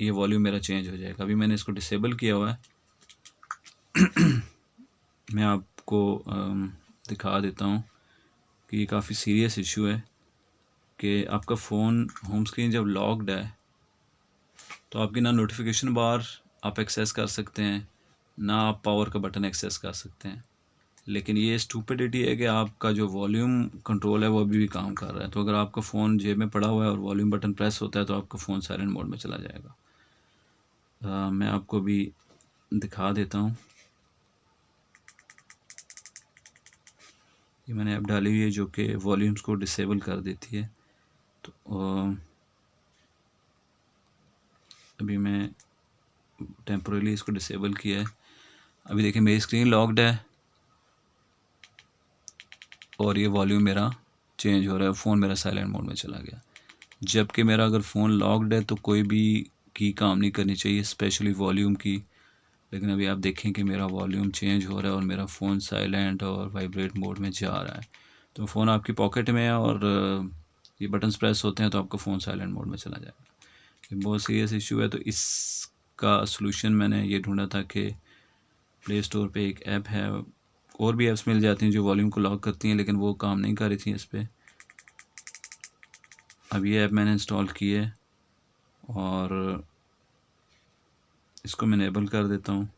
ये वॉल्यूम मेरा चेंज हो जाएगा। अभी मैंने इसको डिसेबल किया हुआ है। मैं आपको दिखा देता हूँ कि ये काफ़ी सीरियस इशू है कि आपका फ़ोन होम स्क्रीन जब लॉक्ड है तो आपकी ना नोटिफिकेशन बार आप एक्सेस कर सकते हैं, ना आप पावर का बटन एक्सेस कर सकते हैं, लेकिन ये स्टूपिडिटी है कि आपका जो वॉल्यूम कंट्रोल है वो अभी भी काम कर रहा है। तो अगर आपका फ़ोन जेब में पड़ा हुआ है और वॉल्यूम बटन प्रेस होता है तो आपका फ़ोन साइलेंट मोड में चला जाएगा। मैं आपको भी दिखा देता हूँ। ये मैंने ऐप डाली हुई है जो कि वॉल्यूम्स को डिसेबल कर देती है। तो अभी मैं टेम्पोरेली इसको डिसेबल किया है। अभी देखिए मेरी स्क्रीन लॉक्ड है और ये वॉल्यूम मेरा चेंज हो रहा है, फ़ोन मेरा साइलेंट मोड में चला गया। जबकि मेरा अगर फ़ोन लॉक्ड है तो कोई भी की काम नहीं करनी चाहिए, स्पेशली वॉल्यूम की। लेकिन अभी आप देखें कि मेरा वॉल्यूम चेंज हो रहा है और मेरा फ़ोन साइलेंट और वाइब्रेट मोड में जा रहा है। तो फ़ोन आपकी पॉकेट में है और ये बटन्स प्रेस होते हैं तो आपका फ़ोन साइलेंट मोड में चला जाएगा। ये बहुत सीरियस इशू है। तो इसका सलूशन मैंने ये ढूंढा था कि प्ले स्टोर पे एक ऐप है, और भी ऐप्स मिल जाती हैं जो वॉल्यूम को लॉक करती हैं, लेकिन वो काम नहीं कर रही थी इस पर। अब ये ऐप मैंने इंस्टॉल की है और इसको मैं इनेबल कर देता हूँ।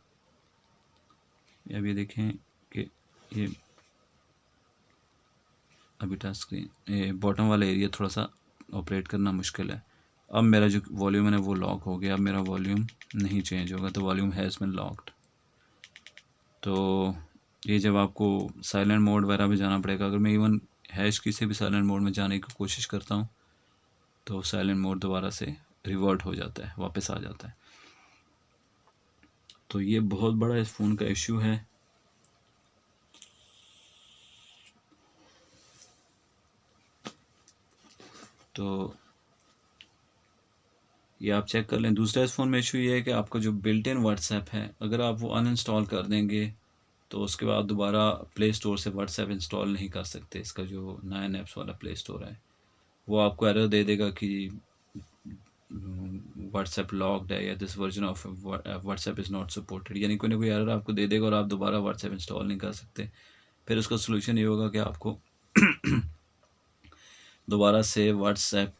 अभी देखें कि ये अभी टच स्क्रीन, ये बॉटम वाला एरिया थोड़ा सा ऑपरेट करना मुश्किल है। अब मेरा जो वॉल्यूम है ना वो लॉक हो गया। अब मेरा वॉल्यूम नहीं चेंज होगा, तो वॉल्यूम हैज़ बीन लॉक्ड। तो ये जब आपको साइलेंट मोड वगैरह में जाना पड़ेगा, अगर मैं इवन हैश की से भी साइलेंट मोड में जाने की कोशिश करता हूँ तो साइलेंट मोड दोबारा से रिवर्ट हो जाता है, वापस आ जाता है। तो ये बहुत बड़ा इस फ़ोन का इशू है। तो ये आप चेक कर लें। दूसरा इस फ़ोन में इशू ये है कि आपका जो बिल्ट इन व्हाट्सएप है, अगर आप वो अनइंस्टॉल कर देंगे तो उसके बाद दोबारा प्ले स्टोर से व्हाट्सएप इंस्टॉल नहीं कर सकते। इसका जो 9 ऐप्स वाला प्ले स्टोर है वो आपको एरर दे देगा कि व्हाट्सएप लॉक्ड है या this version of WhatsApp is not supported, यानी कोई ना कोई एरर आपको दे देगा और आप दोबारा व्हाट्सएप इंस्टॉल नहीं कर सकते। फिर उसका सोल्यूशन ये होगा कि आपको दोबारा से व्हाट्सएप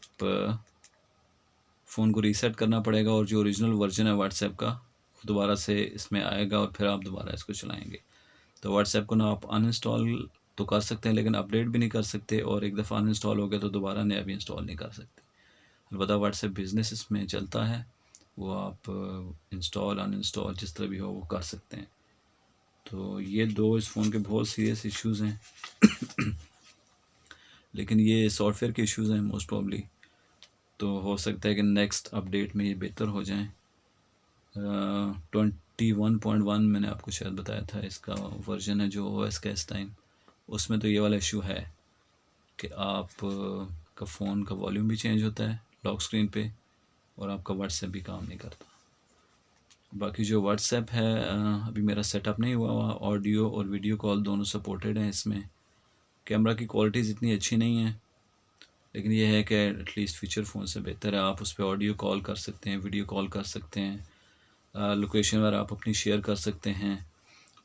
फ़ोन को रीसेट करना पड़ेगा और जो ओरिजिनल वर्जन है व्हाट्सएप का दोबारा से इसमें आएगा और फिर आप दोबारा इसको चलाएंगे। तो व्हाट्सएप को ना आप अनइंस्टॉल तो कर सकते हैं लेकिन अपडेट भी नहीं कर सकते, और एक दफ़ा अनइंस्टॉल हो गया तो दोबारा नया भी इंस्टॉल नहीं कर सकते। अलबत्ता व्हाट्सएप बिजनेस इसमें चलता है, वो आप इंस्टॉल अनइंस्टॉल जिस तरह भी हो वो कर सकते हैं। तो ये दो इस फ़ोन के बहुत सीरियस इश्यूज़ हैं लेकिन ये सॉफ्टवेयर के इश्यूज़ हैं मोस्ट प्रॉब्ली। तो हो सकता है कि नेक्स्ट अपडेट में ये बेहतर हो जाएं। 21.1 मैंने आपको शायद बताया था इसका वर्जन है जो OS का इस टाइम। उसमें तो ये वाला इशू है कि आप का फ़ोन का वॉल्यूम भी चेंज होता है लॉक स्क्रीन पे और आपका व्हाट्सएप भी काम नहीं करता। बाकी जो व्हाट्सएप है अभी मेरा सेटअप नहीं हुआ हुआ, ऑडियो और वीडियो कॉल दोनों सपोर्टेड हैं इसमें। कैमरा की क्वालिटीज़ इतनी अच्छी नहीं है लेकिन ये है कि एटलीस्ट फीचर फ़ोन से बेहतर है। आप उस पर ऑडियो कॉल कर सकते हैं, वीडियो कॉल कर सकते हैं, लोकेशन वगैरह आप अपनी शेयर कर सकते हैं।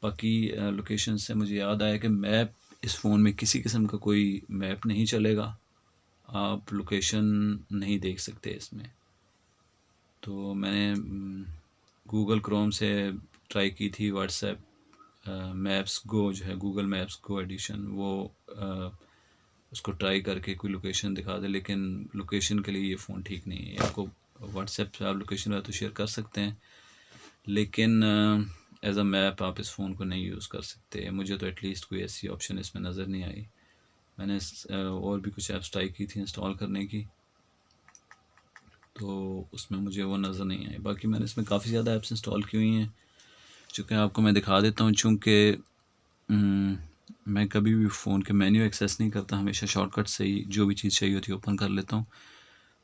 बाकी लोकेशन से मुझे याद आया कि मैप इस फ़ोन में किसी किस्म का कोई मैप नहीं चलेगा, आप लोकेशन नहीं देख सकते इसमें। तो मैंने गूगल क्रोम से ट्राई की थी व्हाट्सएप मैप्स गो, जो है गूगल मैप्स गो एडिशन, वो उसको ट्राई करके कोई लोकेशन दिखा दे, लेकिन लोकेशन के लिए ये फ़ोन ठीक नहीं है। आपको व्हाट्सएप से आप लोकेशन तो शेयर कर सकते हैं लेकिन एज अ मैप आप इस फ़ोन को नहीं यूज़ कर सकते। मुझे तो एटलीस्ट कोई ऐसी ऑप्शन इसमें नज़र नहीं आई। मैंने और भी कुछ ऐप्स ट्राई की थी इंस्टॉल करने की तो उसमें मुझे वो नज़र नहीं आई। बाकी मैंने इसमें काफ़ी ज़्यादा ऐप्स इंस्टॉल की हुई हैं चूँकि आपको मैं दिखा देता हूँ। चूँकि मैं कभी भी फ़ोन के मेन्यू एक्सेस नहीं करता, हमेशा शॉर्टकट से ही जो भी चीज़ चाहिए होती है ओपन कर लेता हूँ।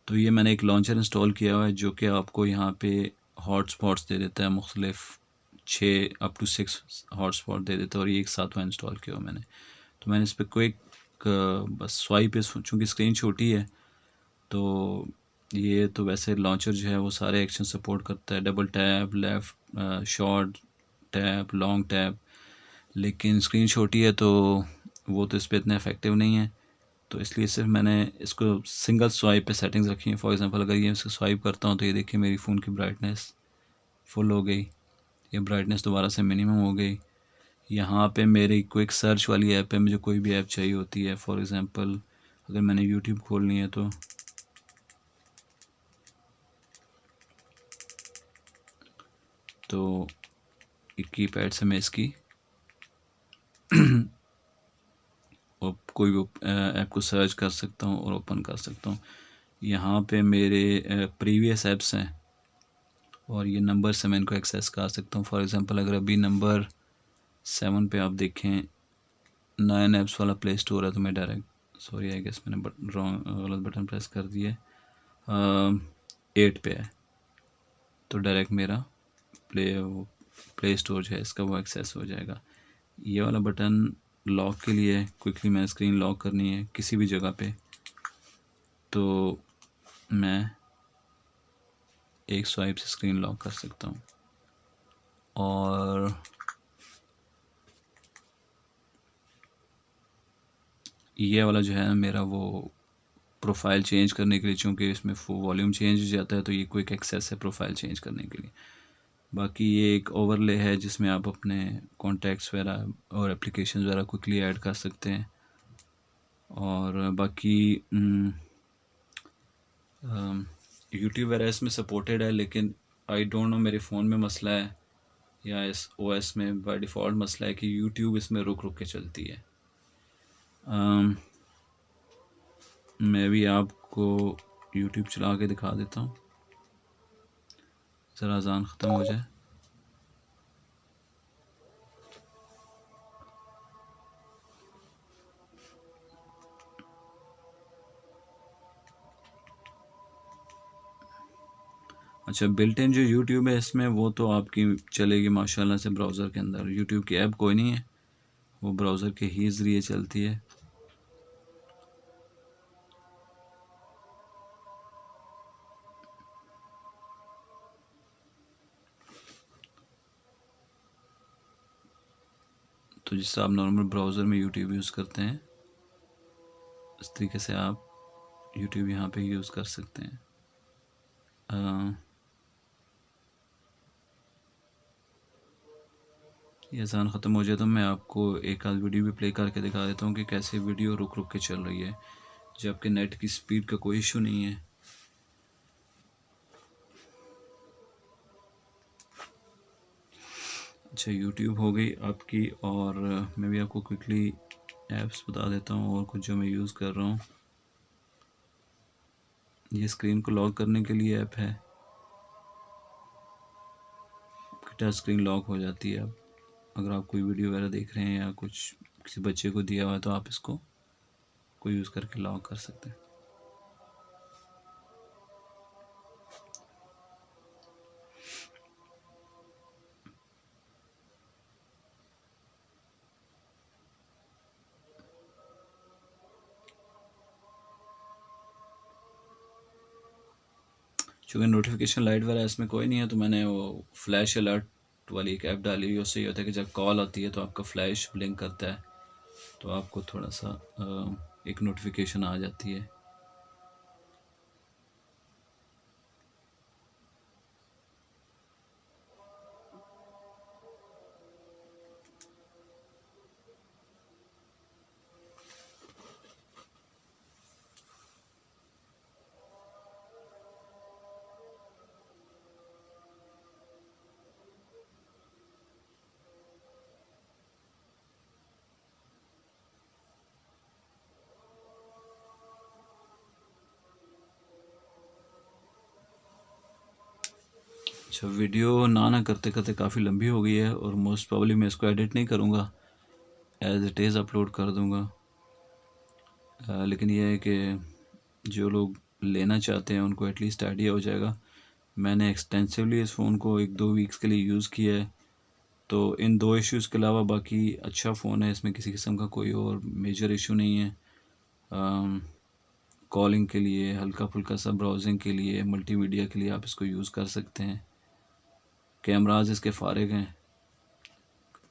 तो ये मैंने एक लॉन्चर इंस्टॉल किया हुआ है जो कि आपको यहाँ पे हॉटस्पॉट्स दे देता है, मुख्तलिफ 6 अप टू 6 हॉटस्पॉट दे देता है और ये एक साथ इंस्टॉल किया हुआ मैंने। तो मैंने इस पर क्विक बस स्वाइप है, चूँकि स्क्रीन छोटी है तो ये तो वैसे लॉन्चर जो है वो सारे एक्शन सपोर्ट करता है, double tap, left, short tap, long tap, लेकिन स्क्रीन छोटी है तो वो तो इस पर इतना इफेक्टिव नहीं है। तो इसलिए सिर्फ मैंने इसको सिंगल स्वाइप पे सेटिंग्स रखी हैं। फॉर एग्जांपल अगर ये इसको स्वाइप करता हूँ तो ये देखिए मेरी फ़ोन की ब्राइटनेस फुल हो गई, ये ब्राइटनेस दोबारा से मिनिमम हो गई। यहाँ पे मेरी क्विक सर्च वाली ऐप है, मुझे कोई भी ऐप चाहिए होती है, फॉर एग्ज़ाम्पल अगर मैंने यूट्यूब खोलनी है तो एक कीपैड से मैं इसकी कोई भी ऐप को सर्च कर सकता हूँ और ओपन कर सकता हूँ। यहाँ पे मेरे प्रीवियस ऐप्स हैं और ये नंबर से मैं इनको एक्सेस कर सकता हूँ। फॉर एग्ज़ाम्पल अगर अभी नंबर 7 पे आप देखें 9 ऐप्स वाला प्ले स्टोर है, तो मैं डायरेक्ट सॉरी आई गेस मैंने रॉन्ग गलत बटन प्रेस कर दिए। 8 पे है तो डायरेक्ट मेरा प्ले स्टोर जो है इसका वो एक्सेस हो जाएगा। ये वाला बटन लॉक के लिए क्विकली मैं स्क्रीन लॉक करनी है किसी भी जगह पे, तो मैं एक स्वाइप से स्क्रीन लॉक कर सकता हूँ। और ये वाला जो है मेरा वो प्रोफाइल चेंज करने के लिए, चूँकि इसमें वॉल्यूम चेंज हो जाता है तो ये क्विक एक्सेस है प्रोफाइल चेंज करने के लिए। बाकी ये एक ओवरले है जिसमें आप अपने कॉन्टैक्ट्स वगैरह और एप्लीकेशन वगैरह क्विकली ऐड कर सकते हैं। और बाकी यूट्यूब वगैरह इसमें सपोर्टेड है, लेकिन आई डोंट नो मेरे फ़ोन में मसला है या इस ओएस में बाय डिफ़ॉल्ट मसला है कि यूट्यूब इसमें रुक रुक के चलती है। मैं भी आपको यूट्यूब चला के दिखा देता हूँ, ज़रा अज़ान ख़त्म हो जाए। अच्छा, बिल्ट इन जो यूट्यूब है इसमें वो तो आपकी चलेगी माशाल्लाह से ब्राउज़र के अंदर। यूट्यूब की ऐप कोई नहीं है, वो ब्राउज़र के ही ज़रिए चलती है। तो जिस आप नॉर्मल ब्राउज़र में यूट्यूब यूज़ करते हैं इस तरीके से आप यूट्यूब यहाँ पे यूज़ कर सकते हैं। ये अज़ान ख़त्म हो जाए तो मैं आपको एक आध वीडियो भी प्ले करके दिखा देता हूँ कि कैसे वीडियो रुक रुक के चल रही है जबकि नेट की स्पीड का कोई इशू नहीं है। अच्छा, यूट्यूब हो गई आपकी, और मैं भी आपको क्विकली ऐप्स बता देता हूँ और कुछ जो मैं यूज़ कर रहा हूँ। ये स्क्रीन को लॉक करने के लिए ऐप है, टच स्क्रीन लॉक हो जाती है। अब अगर आप कोई वीडियो वगैरह देख रहे हैं या कुछ किसी बच्चे को दिया हुआ है तो आप इसको यूज़ करके लॉक कर सकते हैं। चूँकि नोटिफिकेशन लाइट वगैरह इसमें कोई नहीं है तो मैंने वो फ्लैश अलर्ट वाली एक ऐप डाली हुई है। उससे ये होता है कि जब कॉल आती है तो आपका फ्लैश ब्लिंक करता है, तो आपको थोड़ा सा एक नोटिफिकेशन आ जाती है। अच्छा, वीडियो ना करते करते काफ़ी लंबी हो गई है और मोस्ट प्रॉब्ली मैं इसको एडिट नहीं करूँगा, एज इट इज़ अपलोड कर दूँगा। लेकिन यह है कि जो लोग लेना चाहते हैं उनको एटलीस्ट आइडिया हो जाएगा। मैंने एक्सटेंसिवली इस फ़ोन को 1-2 वीक्स के लिए यूज़ किया है, तो इन 2 इश्यूज़ के अलावा बाकी अच्छा फ़ोन है, इसमें किसी किस्म का कोई और मेजर इशू नहीं है। कॉलिंग के लिए, हल्का फुल्का सा ब्राउजिंग के लिए, मल्टीमीडिया के लिए आप इसको यूज़ कर सकते हैं। कैमराज इसके फारिग हैं,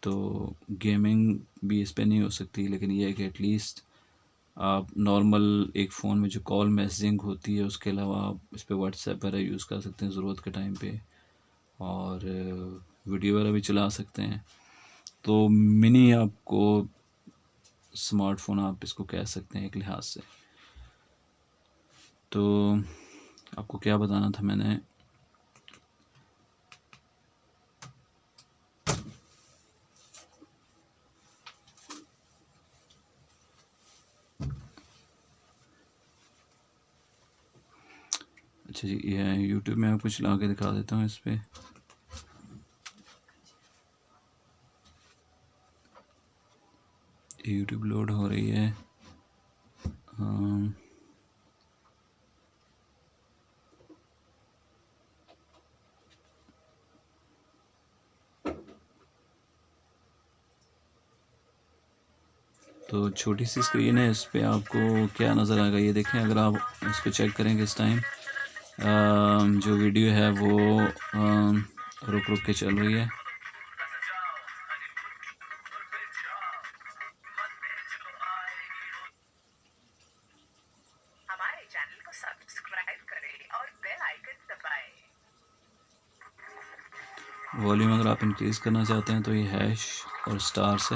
तो गेमिंग भी इस पे नहीं हो सकती, लेकिन यह है कि एटलीस्ट आप नॉर्मल एक फ़ोन में जो कॉल मैसेजिंग होती है उसके अलावा आप इस पर व्हाट्सएप वगैरह यूज़ कर सकते हैं ज़रूरत के टाइम पे, और वीडियो वगैरह भी चला सकते हैं। तो मिनी आपको स्मार्टफ़ोन आप इसको कह सकते हैं एक लिहाज से। तो आपको क्या बताना था मैंने, अच्छा जी, ये यूट्यूब में आपको चला के दिखा देता हूँ। इस पर यूट्यूब लोड हो रही है। तो छोटी सी स्क्रीन है, इस पर आपको क्या नज़र आएगा ये देखें। अगर आप इस पर चेक करेंगे इस टाइम जो वीडियो है वो रुक रुक के चल रही है। हमारे चैनल को सब्सक्राइब करें और बेल आइकन दबाएं। वॉल्यूम अगर आप इंक्रीज करना चाहते हैं तो ये हैश और स्टार से।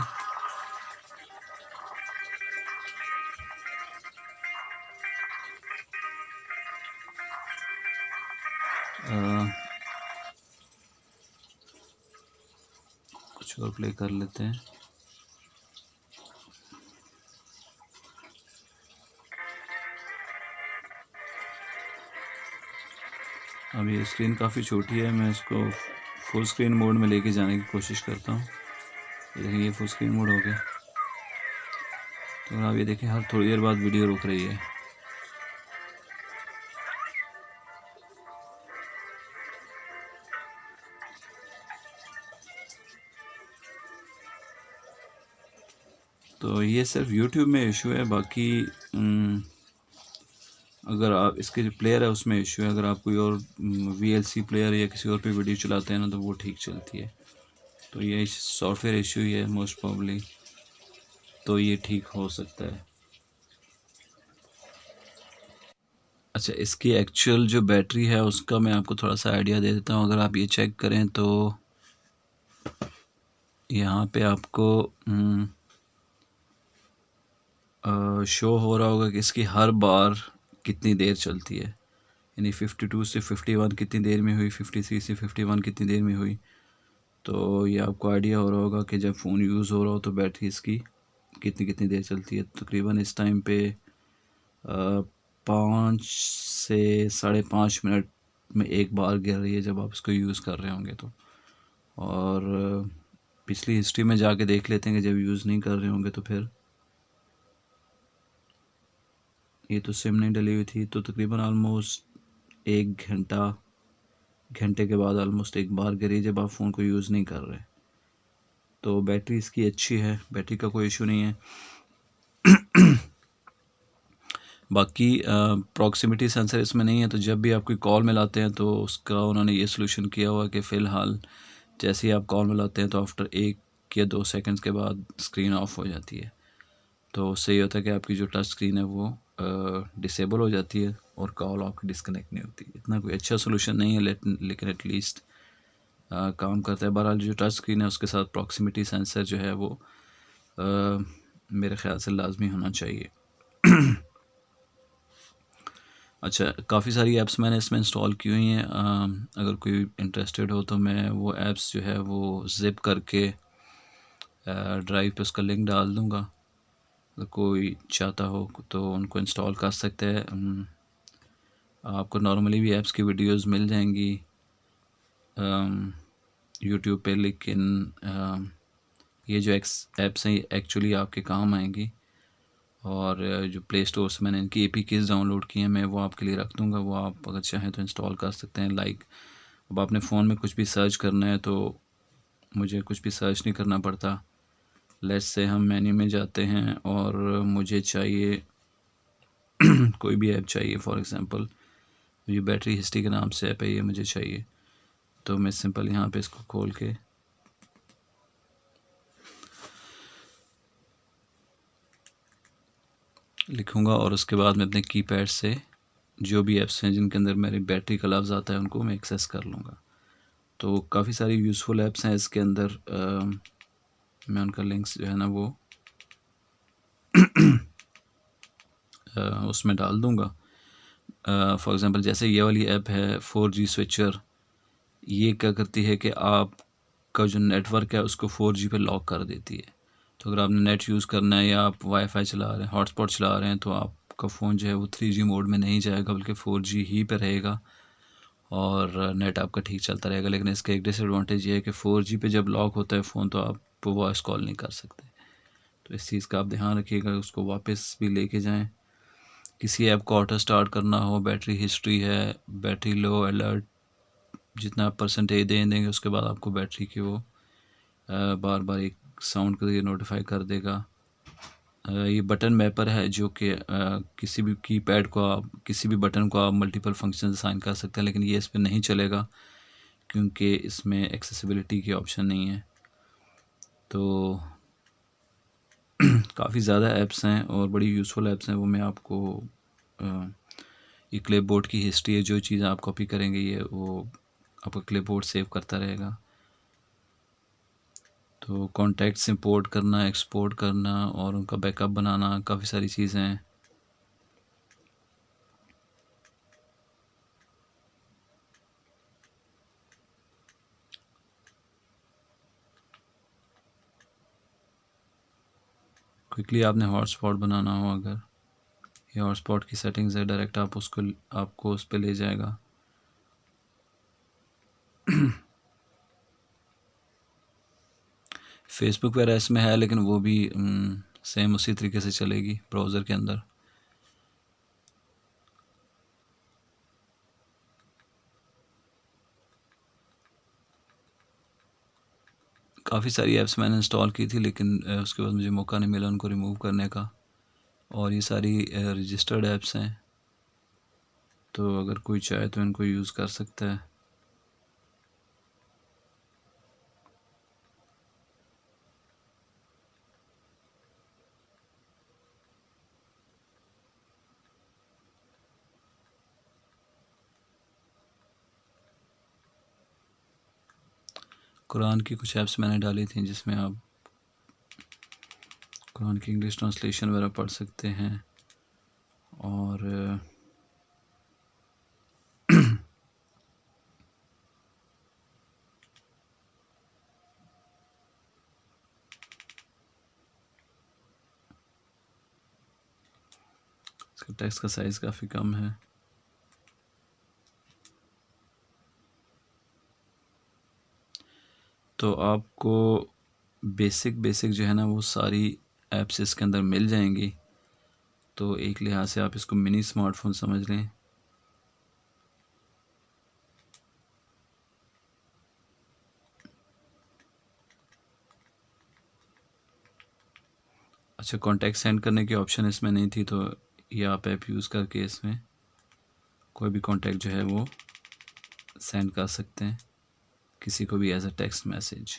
कुछ और प्ले कर लेते हैं। अब ये स्क्रीन काफ़ी छोटी है, मैं इसको फुल स्क्रीन मोड में लेके जाने की कोशिश करता हूँ। ये फुल स्क्रीन मोड हो गया। तो आप ये देखें, हर थोड़ी देर बाद वीडियो रुक रही है। तो ये सिर्फ YouTube में इशू है, बाकी अगर आप इसके जो प्लेयर है उसमें इशू है। अगर आप कोई और VLC प्लेयर या किसी और पे वीडियो चलाते हैं ना तो वो ठीक चलती है। तो ये सॉफ्टवेयर इशू ही है मोस्ट प्रॉब्ली, तो ये ठीक हो सकता है। अच्छा, इसकी एक्चुअल जो बैटरी है उसका मैं आपको थोड़ा सा आइडिया दे देता हूँ। अगर आप ये चेक करें तो यहाँ पे आपको शो हो रहा होगा कि इसकी हर बार कितनी देर चलती है। यानी 52 से 51 कितनी देर में हुई, 53 से 51 कितनी देर में हुई। तो ये आपको आइडिया हो रहा होगा कि जब फ़ोन यूज़ हो रहा हो तो बैटरी इसकी कितनी कितनी देर चलती है। तकरीबन इस टाइम पे 5 से 5.5 मिनट में एक बार गिर रही है जब आप इसको यूज़ कर रहे होंगे तो। और पिछली हिस्ट्री में जाके देख लेते हैं कि जब यूज़ नहीं कर रहे होंगे तो फिर ये तो सिम नहीं डली हुई थी, तो तकरीबन आलमोस्ट 1 घंटे के बाद ऑलमोस्ट एक बार गिरी जब आप फ़ोन को यूज़ नहीं कर रहे। तो बैटरी इसकी अच्छी है, बैटरी का कोई इशू नहीं है। बाकी प्रॉक्सिमिटी सेंसर इसमें नहीं है, तो जब भी आप कोई कॉल मिलाते हैं तो उसका उन्होंने ये सलूशन किया हुआ कि फ़िलहाल जैसे ही आप कॉल मिलाते हैं तो आफ्टर 1 या 2 सेकंड्स के बाद स्क्रीन ऑफ हो जाती है। तो उससे ये होता है कि आपकी जो टच स्क्रीन है वो डिसेबल हो जाती है और कॉल आपकी डिस्कनेक्ट नहीं होती। इतना कोई अच्छा सोल्यूशन नहीं है, लेकिन एटलीस्ट काम करता है। बहरहाल जो टच स्क्रीन है उसके साथ प्रॉक्सिमिटी सेंसर जो है वो मेरे ख़्याल से लाजमी होना चाहिए। अच्छा, काफ़ी सारी ऐप्स मैंने इसमें इंस्टॉल की हुई हैं। अगर कोई इंटरेस्टेड हो तो मैं वो ऐप्स जो है वो ज़िप करके ड्राइव पे उसका लिंक डाल दूँगा। अगर कोई चाहता हो तो उनको इंस्टॉल कर सकते हैं। आपको नॉर्मली भी ऐप्स की वीडियोस मिल जाएंगी यूट्यूब पे, लेकिन ये जो ऐप्स हैं एक्चुअली आपके काम आएंगी। और जो प्ले स्टोर से मैंने इनकी APKs डाउनलोड की हैं मैं वो आपके लिए रख दूँगा, वो आप अगर चाहें तो इंस्टॉल कर सकते हैं। लाइक अब आपने फ़ोन में कुछ भी सर्च करना है तो मुझे कुछ भी सर्च नहीं करना पड़ता। लेट्स से हम मेन्यू में जाते हैं और मुझे चाहिए कोई भी ऐप चाहिए, फॉर एग्ज़ाम्पल ये बैटरी हिस्ट्री के नाम से ऐप है, ये मुझे चाहिए। तो मैं सिंपल यहाँ पे इसको खोल के लिखूँगा और उसके बाद मैं अपने कीपैड से जो भी ऐप्स हैं जिनके अंदर मेरी बैटरी का लफ्ज़ आता है उनको मैं एक्सेस कर लूँगा। तो काफ़ी सारी यूज़फुल ऐप्स हैं इसके अंदर। मैं उनका लिंक्स जो है ना वो उसमें डाल दूँगा। फॉर एग्ज़ाम्पल जैसे ये वाली ऐप है 4G स्विचर, ये क्या करती है कि आपका जो नेटवर्क है उसको 4G पे लॉक कर देती है। तो अगर आपने नेट यूज़ करना है या आप वाईफाई चला रहे हैं, हॉटस्पॉट चला रहे हैं, तो आपका आपका फ़ोन जो है वो 3G मोड में नहीं जाएगा, बल्कि 4G ही पे रहेगा और नेट आपका ठीक चलता रहेगा। लेकिन इसका एक डिसएडवांटेज ये है कि 4G पे जब लॉक होता है फ़ोन तो आप वॉइस कॉल नहीं कर सकते। तो इस चीज़ का आप ध्यान रखिएगा, उसको वापस भी लेके जाएं। किसी ऐप को ऑटो स्टार्ट करना हो, बैटरी हिस्ट्री है, बैटरी लो, अलर्ट, जितना आप परसेंटेज देंगे उसके बाद आपको बैटरी की वो बार बार एक साउंड के लिए नोटिफाई कर देगा। ये बटन मैपर है जो कि किसी भी कीपैड को आप, किसी भी बटन को आप मल्टीपल फंक्शन असाइन कर सकते हैं, लेकिन ये इस पर नहीं चलेगा क्योंकि इसमें एक्सेसिबिलिटी की ऑप्शन नहीं है। तो काफ़ी ज़्यादा ऐप्स हैं और बड़ी यूज़फुल ऐप्स हैं, वो मैं आपको ये क्लिपबोर्ड की हिस्ट्री है, जो चीज़ आप कॉपी करेंगे ये वो आपका क्लिपबोर्ड सेव करता रहेगा। तो कॉन्टैक्ट्स इंपोर्ट करना, एक्सपोर्ट करना और उनका बैकअप बनाना, काफ़ी सारी चीज़ें हैं। क्विकली आपने हॉटस्पॉट बनाना हो, अगर ये हॉटस्पॉट की सेटिंग्स है, डायरेक्ट आप उसको आपको उस पर ले जाएगा। फेसबुक वगैरह इसमें है, लेकिन वो भी सेम उसी तरीके से चलेगी ब्राउज़र के अंदर। काफ़ी सारी ऐप्स मैंने इंस्टॉल की थी, लेकिन उसके बाद मुझे मौका नहीं मिला उनको रिमूव करने का। और ये सारी रजिस्टर्ड ऐप्स हैं, तो अगर कोई चाहे तो इनको यूज़ कर सकता है। कुरान की कुछ ऐप्स मैंने डाली थी जिसमें आप कुरान की इंग्लिश ट्रांसलेशन वगैरह पढ़ सकते हैं। और इसका टेक्स्ट का साइज़ काफ़ी कम है। तो आपको बेसिक जो है ना वो सारी ऐप्स इसके अंदर मिल जाएंगी। तो एक लिहाज से आप इसको मिनी स्मार्टफोन समझ लें। अच्छा, कॉन्टैक्ट सेंड करने की ऑप्शन इसमें नहीं थी, तो ये आप ऐप यूज़ करके इसमें कोई भी कॉन्टैक्ट जो है वो सेंड कर सकते हैं किसी को भी एज अ टेक्स्ट मैसेज।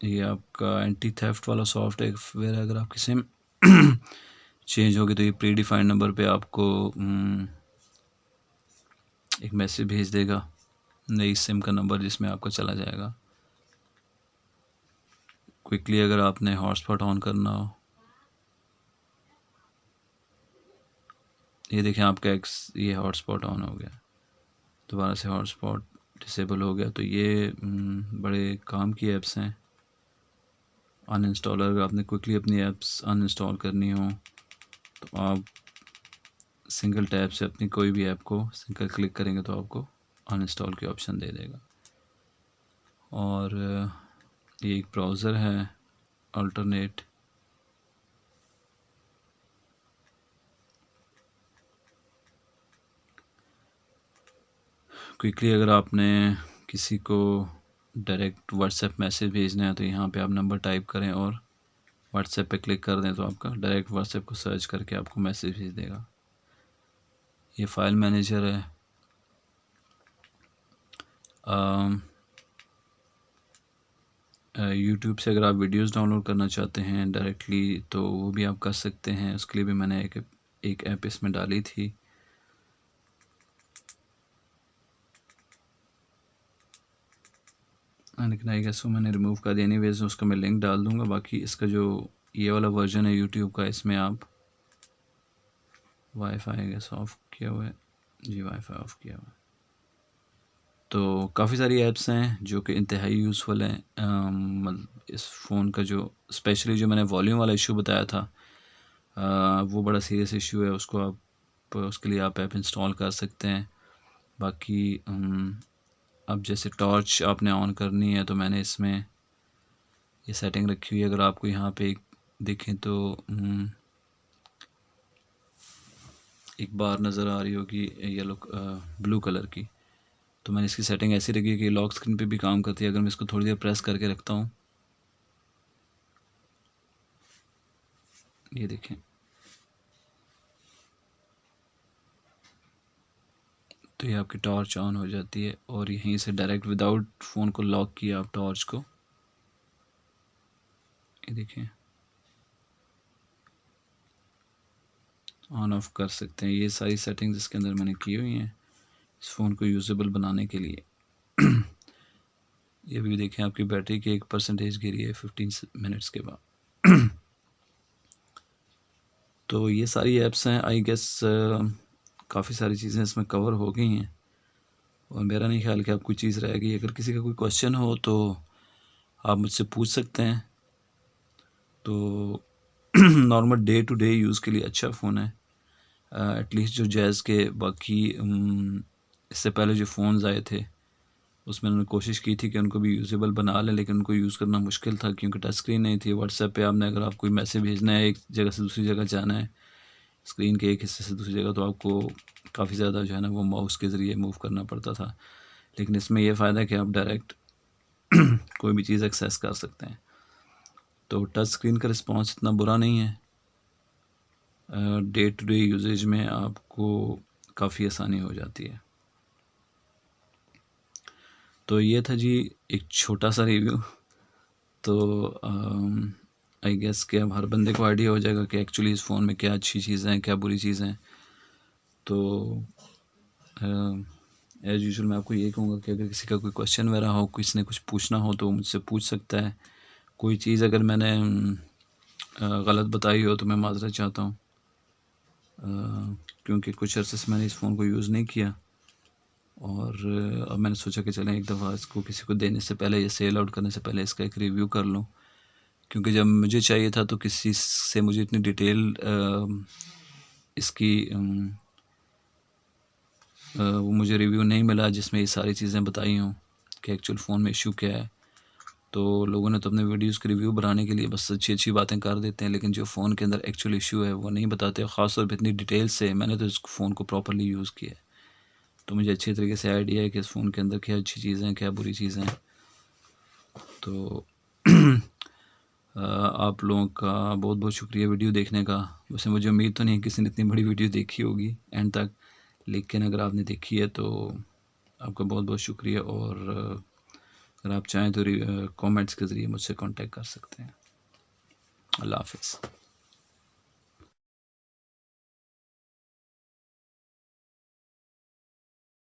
ये आपका एंटी थेफ्ट वाला सॉफ्टवेयर अगर आपकी सिम चेंज होगी तो ये प्री डिफाइंड नंबर पे आपको एक मैसेज भेज देगा, नई सिम का नंबर जिसमें आपका चला जाएगा। क्विकली अगर आपने हॉटस्पॉट ऑन करना हो, ये देखें आपका ये हॉटस्पॉट ऑन हो गया, दोबारा से हॉटस्पॉट डिसेबल हो गया। तो ये बड़े काम की ऐप्स हैं। अनइंस्टॉल, अगर आपने क्विकली अपनी ऐप्स अनइंस्टॉल करनी हो तो आप सिंगल टैप से अपनी कोई भी ऐप को सिंगल क्लिक करेंगे तो आपको अनइंस्टॉल की ऑप्शन दे देगा। और ये एक ब्राउज़र है अल्टरनेट, क्विकली अगर आपने किसी को डायरेक्ट व्हाट्सएप मैसेज भेजना है तो यहाँ पे आप नंबर टाइप करें और व्हाट्सएप पे क्लिक कर दें तो आपका डायरेक्ट व्हाट्सएप को सर्च करके आपको मैसेज भेज देगा। ये फाइल मैनेजर है। यूट्यूब से अगर आप वीडियोस डाउनलोड करना चाहते हैं डायरेक्टली तो वो भी आप कर सकते हैं। उसके लिए भी मैंने एक ऐप इसमें डाली थी। लेकिन आई गेस वो मैंने रिमूव कर दिया। एनीवेज उसका मैं लिंक डाल दूंगा। बाकी इसका जो ये वाला वर्जन है यूट्यूब का, इसमें आप वाईफाई आई गेस ऑफ किया हुआ है जी, वाईफाई ऑफ किया हुआ है। तो काफ़ी सारी ऐप्स हैं जो कि इंतहाई यूज़फुल हैं। इस फ़ोन का जो स्पेशली जो मैंने वॉल्यूम वाला इशू बताया था वो बड़ा सीरियस इशू है, उसको आप उसके लिए आप ऐप इंस्टॉल कर सकते हैं। बाकी अब जैसे टॉर्च आपने ऑन करनी है तो मैंने इसमें ये सेटिंग रखी हुई है। अगर आपको यहाँ पे देखें तो एक बार नज़र आ रही होगी येलो ब्लू कलर की, तो मैंने इसकी सेटिंग ऐसी रखी है कि लॉक स्क्रीन पे भी काम करती है। अगर मैं इसको थोड़ी देर प्रेस करके रखता हूँ, ये देखें, तो ये आपकी टॉर्च ऑन हो जाती है और यहीं से डायरेक्ट विदाउट फ़ोन को लॉक किया आप टॉर्च को, ये देखें, ऑन ऑफ कर सकते हैं। ये सारी सेटिंग्स इसके अंदर मैंने की हुई हैं इस फ़ोन को यूज़ेबल बनाने के लिए। ये भी देखें, आपकी बैटरी की 1% गिरी है 15 मिनट्स के बाद। तो ये सारी ऐप्स हैं, आई गेस काफ़ी सारी चीज़ें इसमें कवर हो गई हैं और मेरा नहीं ख्याल कि अब कोई चीज़ रह गई। अगर किसी का कोई क्वेश्चन हो तो आप मुझसे पूछ सकते हैं। तो normal day to day use के लिए अच्छा फ़ोन है। एटलीस्ट जो जैज़ के बाकी इससे पहले जो फ़ोन्स आए थे उसमें उन्होंने कोशिश की थी कि उनको भी यूज़ेबल बना लें, लेकिन उनको यूज़ करना मुश्किल था क्योंकि टच स्क्रीन नहीं थी। व्हाट्सएप पे आपने अगर आप कोई मैसेज भेजना है, एक जगह से दूसरी जगह जाना है, स्क्रीन के एक हिस्से से दूसरी जगह, तो आपको काफ़ी ज़्यादा जो है ना वो माउस के ज़रिए मूव करना पड़ता था। लेकिन इसमें यह फ़ायदा है कि आप डायरेक्ट कोई भी चीज़ एक्सेस कर सकते हैं। तो टच स्क्रीन का रिस्पॉन्स इतना बुरा नहीं है। डे टू डे यूजेज में आपको काफ़ी आसानी हो जाती है। तो ये था जी एक छोटा सा रिव्यू। तो आई गेस कि अब हर बंदे को आइडिया हो जाएगा कि एक्चुअली इस फ़ोन में क्या अच्छी चीज़ें हैं, क्या बुरी चीज़ें हैं। तो एज़ यूजुअल मैं आपको ये कहूँगा कि अगर किसी का कोई क्वेश्चन वगैरह हो, किसी ने कुछ पूछना हो तो मुझसे पूछ सकता है। कोई चीज़ अगर मैंने गलत बताई हो तो मैं माज़रत चाहता हूँ, क्योंकि कुछ अरसे से मैंने इस फ़ोन को यूज़ नहीं किया और अब मैंने सोचा कि चलें एक दफ़ा इसको किसी को देने से पहले या सेल आउट करने से पहले इसका एक रिव्यू कर लूँ। क्योंकि जब मुझे चाहिए था तो किसी से मुझे इतनी डिटेल इसकी वो मुझे रिव्यू नहीं मिला जिसमें ये सारी चीज़ें बताई हों कि एक्चुअल फ़ोन में इशू क्या है। तो लोगों ने तो अपने वीडियोज़ के रिव्यू बनाने के लिए बस अच्छी अच्छी बातें कर देते हैं, लेकिन जो फ़ोन के अंदर एक्चुअल इशू है वो नहीं बताते। ख़ास तौर पे इतनी डिटेल से मैंने तो इस फ़ोन को प्रॉपर्ली यूज़ किया है, तो मुझे अच्छे तरीके से आइडिया है कि इस फ़ोन के अंदर क्या अच्छी चीज़ें हैं, क्या बुरी चीज़ें हैं। तो आप लोगों का बहुत बहुत शुक्रिया वीडियो देखने का। वैसे मुझे उम्मीद तो नहीं है किसी ने इतनी बड़ी वीडियो देखी होगी एंड तक, लेकिन अगर आपने देखी है तो आपका बहुत बहुत शुक्रिया। और अगर आप चाहें तो कमेंट्स के ज़रिए मुझसे कांटेक्ट कर सकते हैं। अल्लाह हाफ़िज़।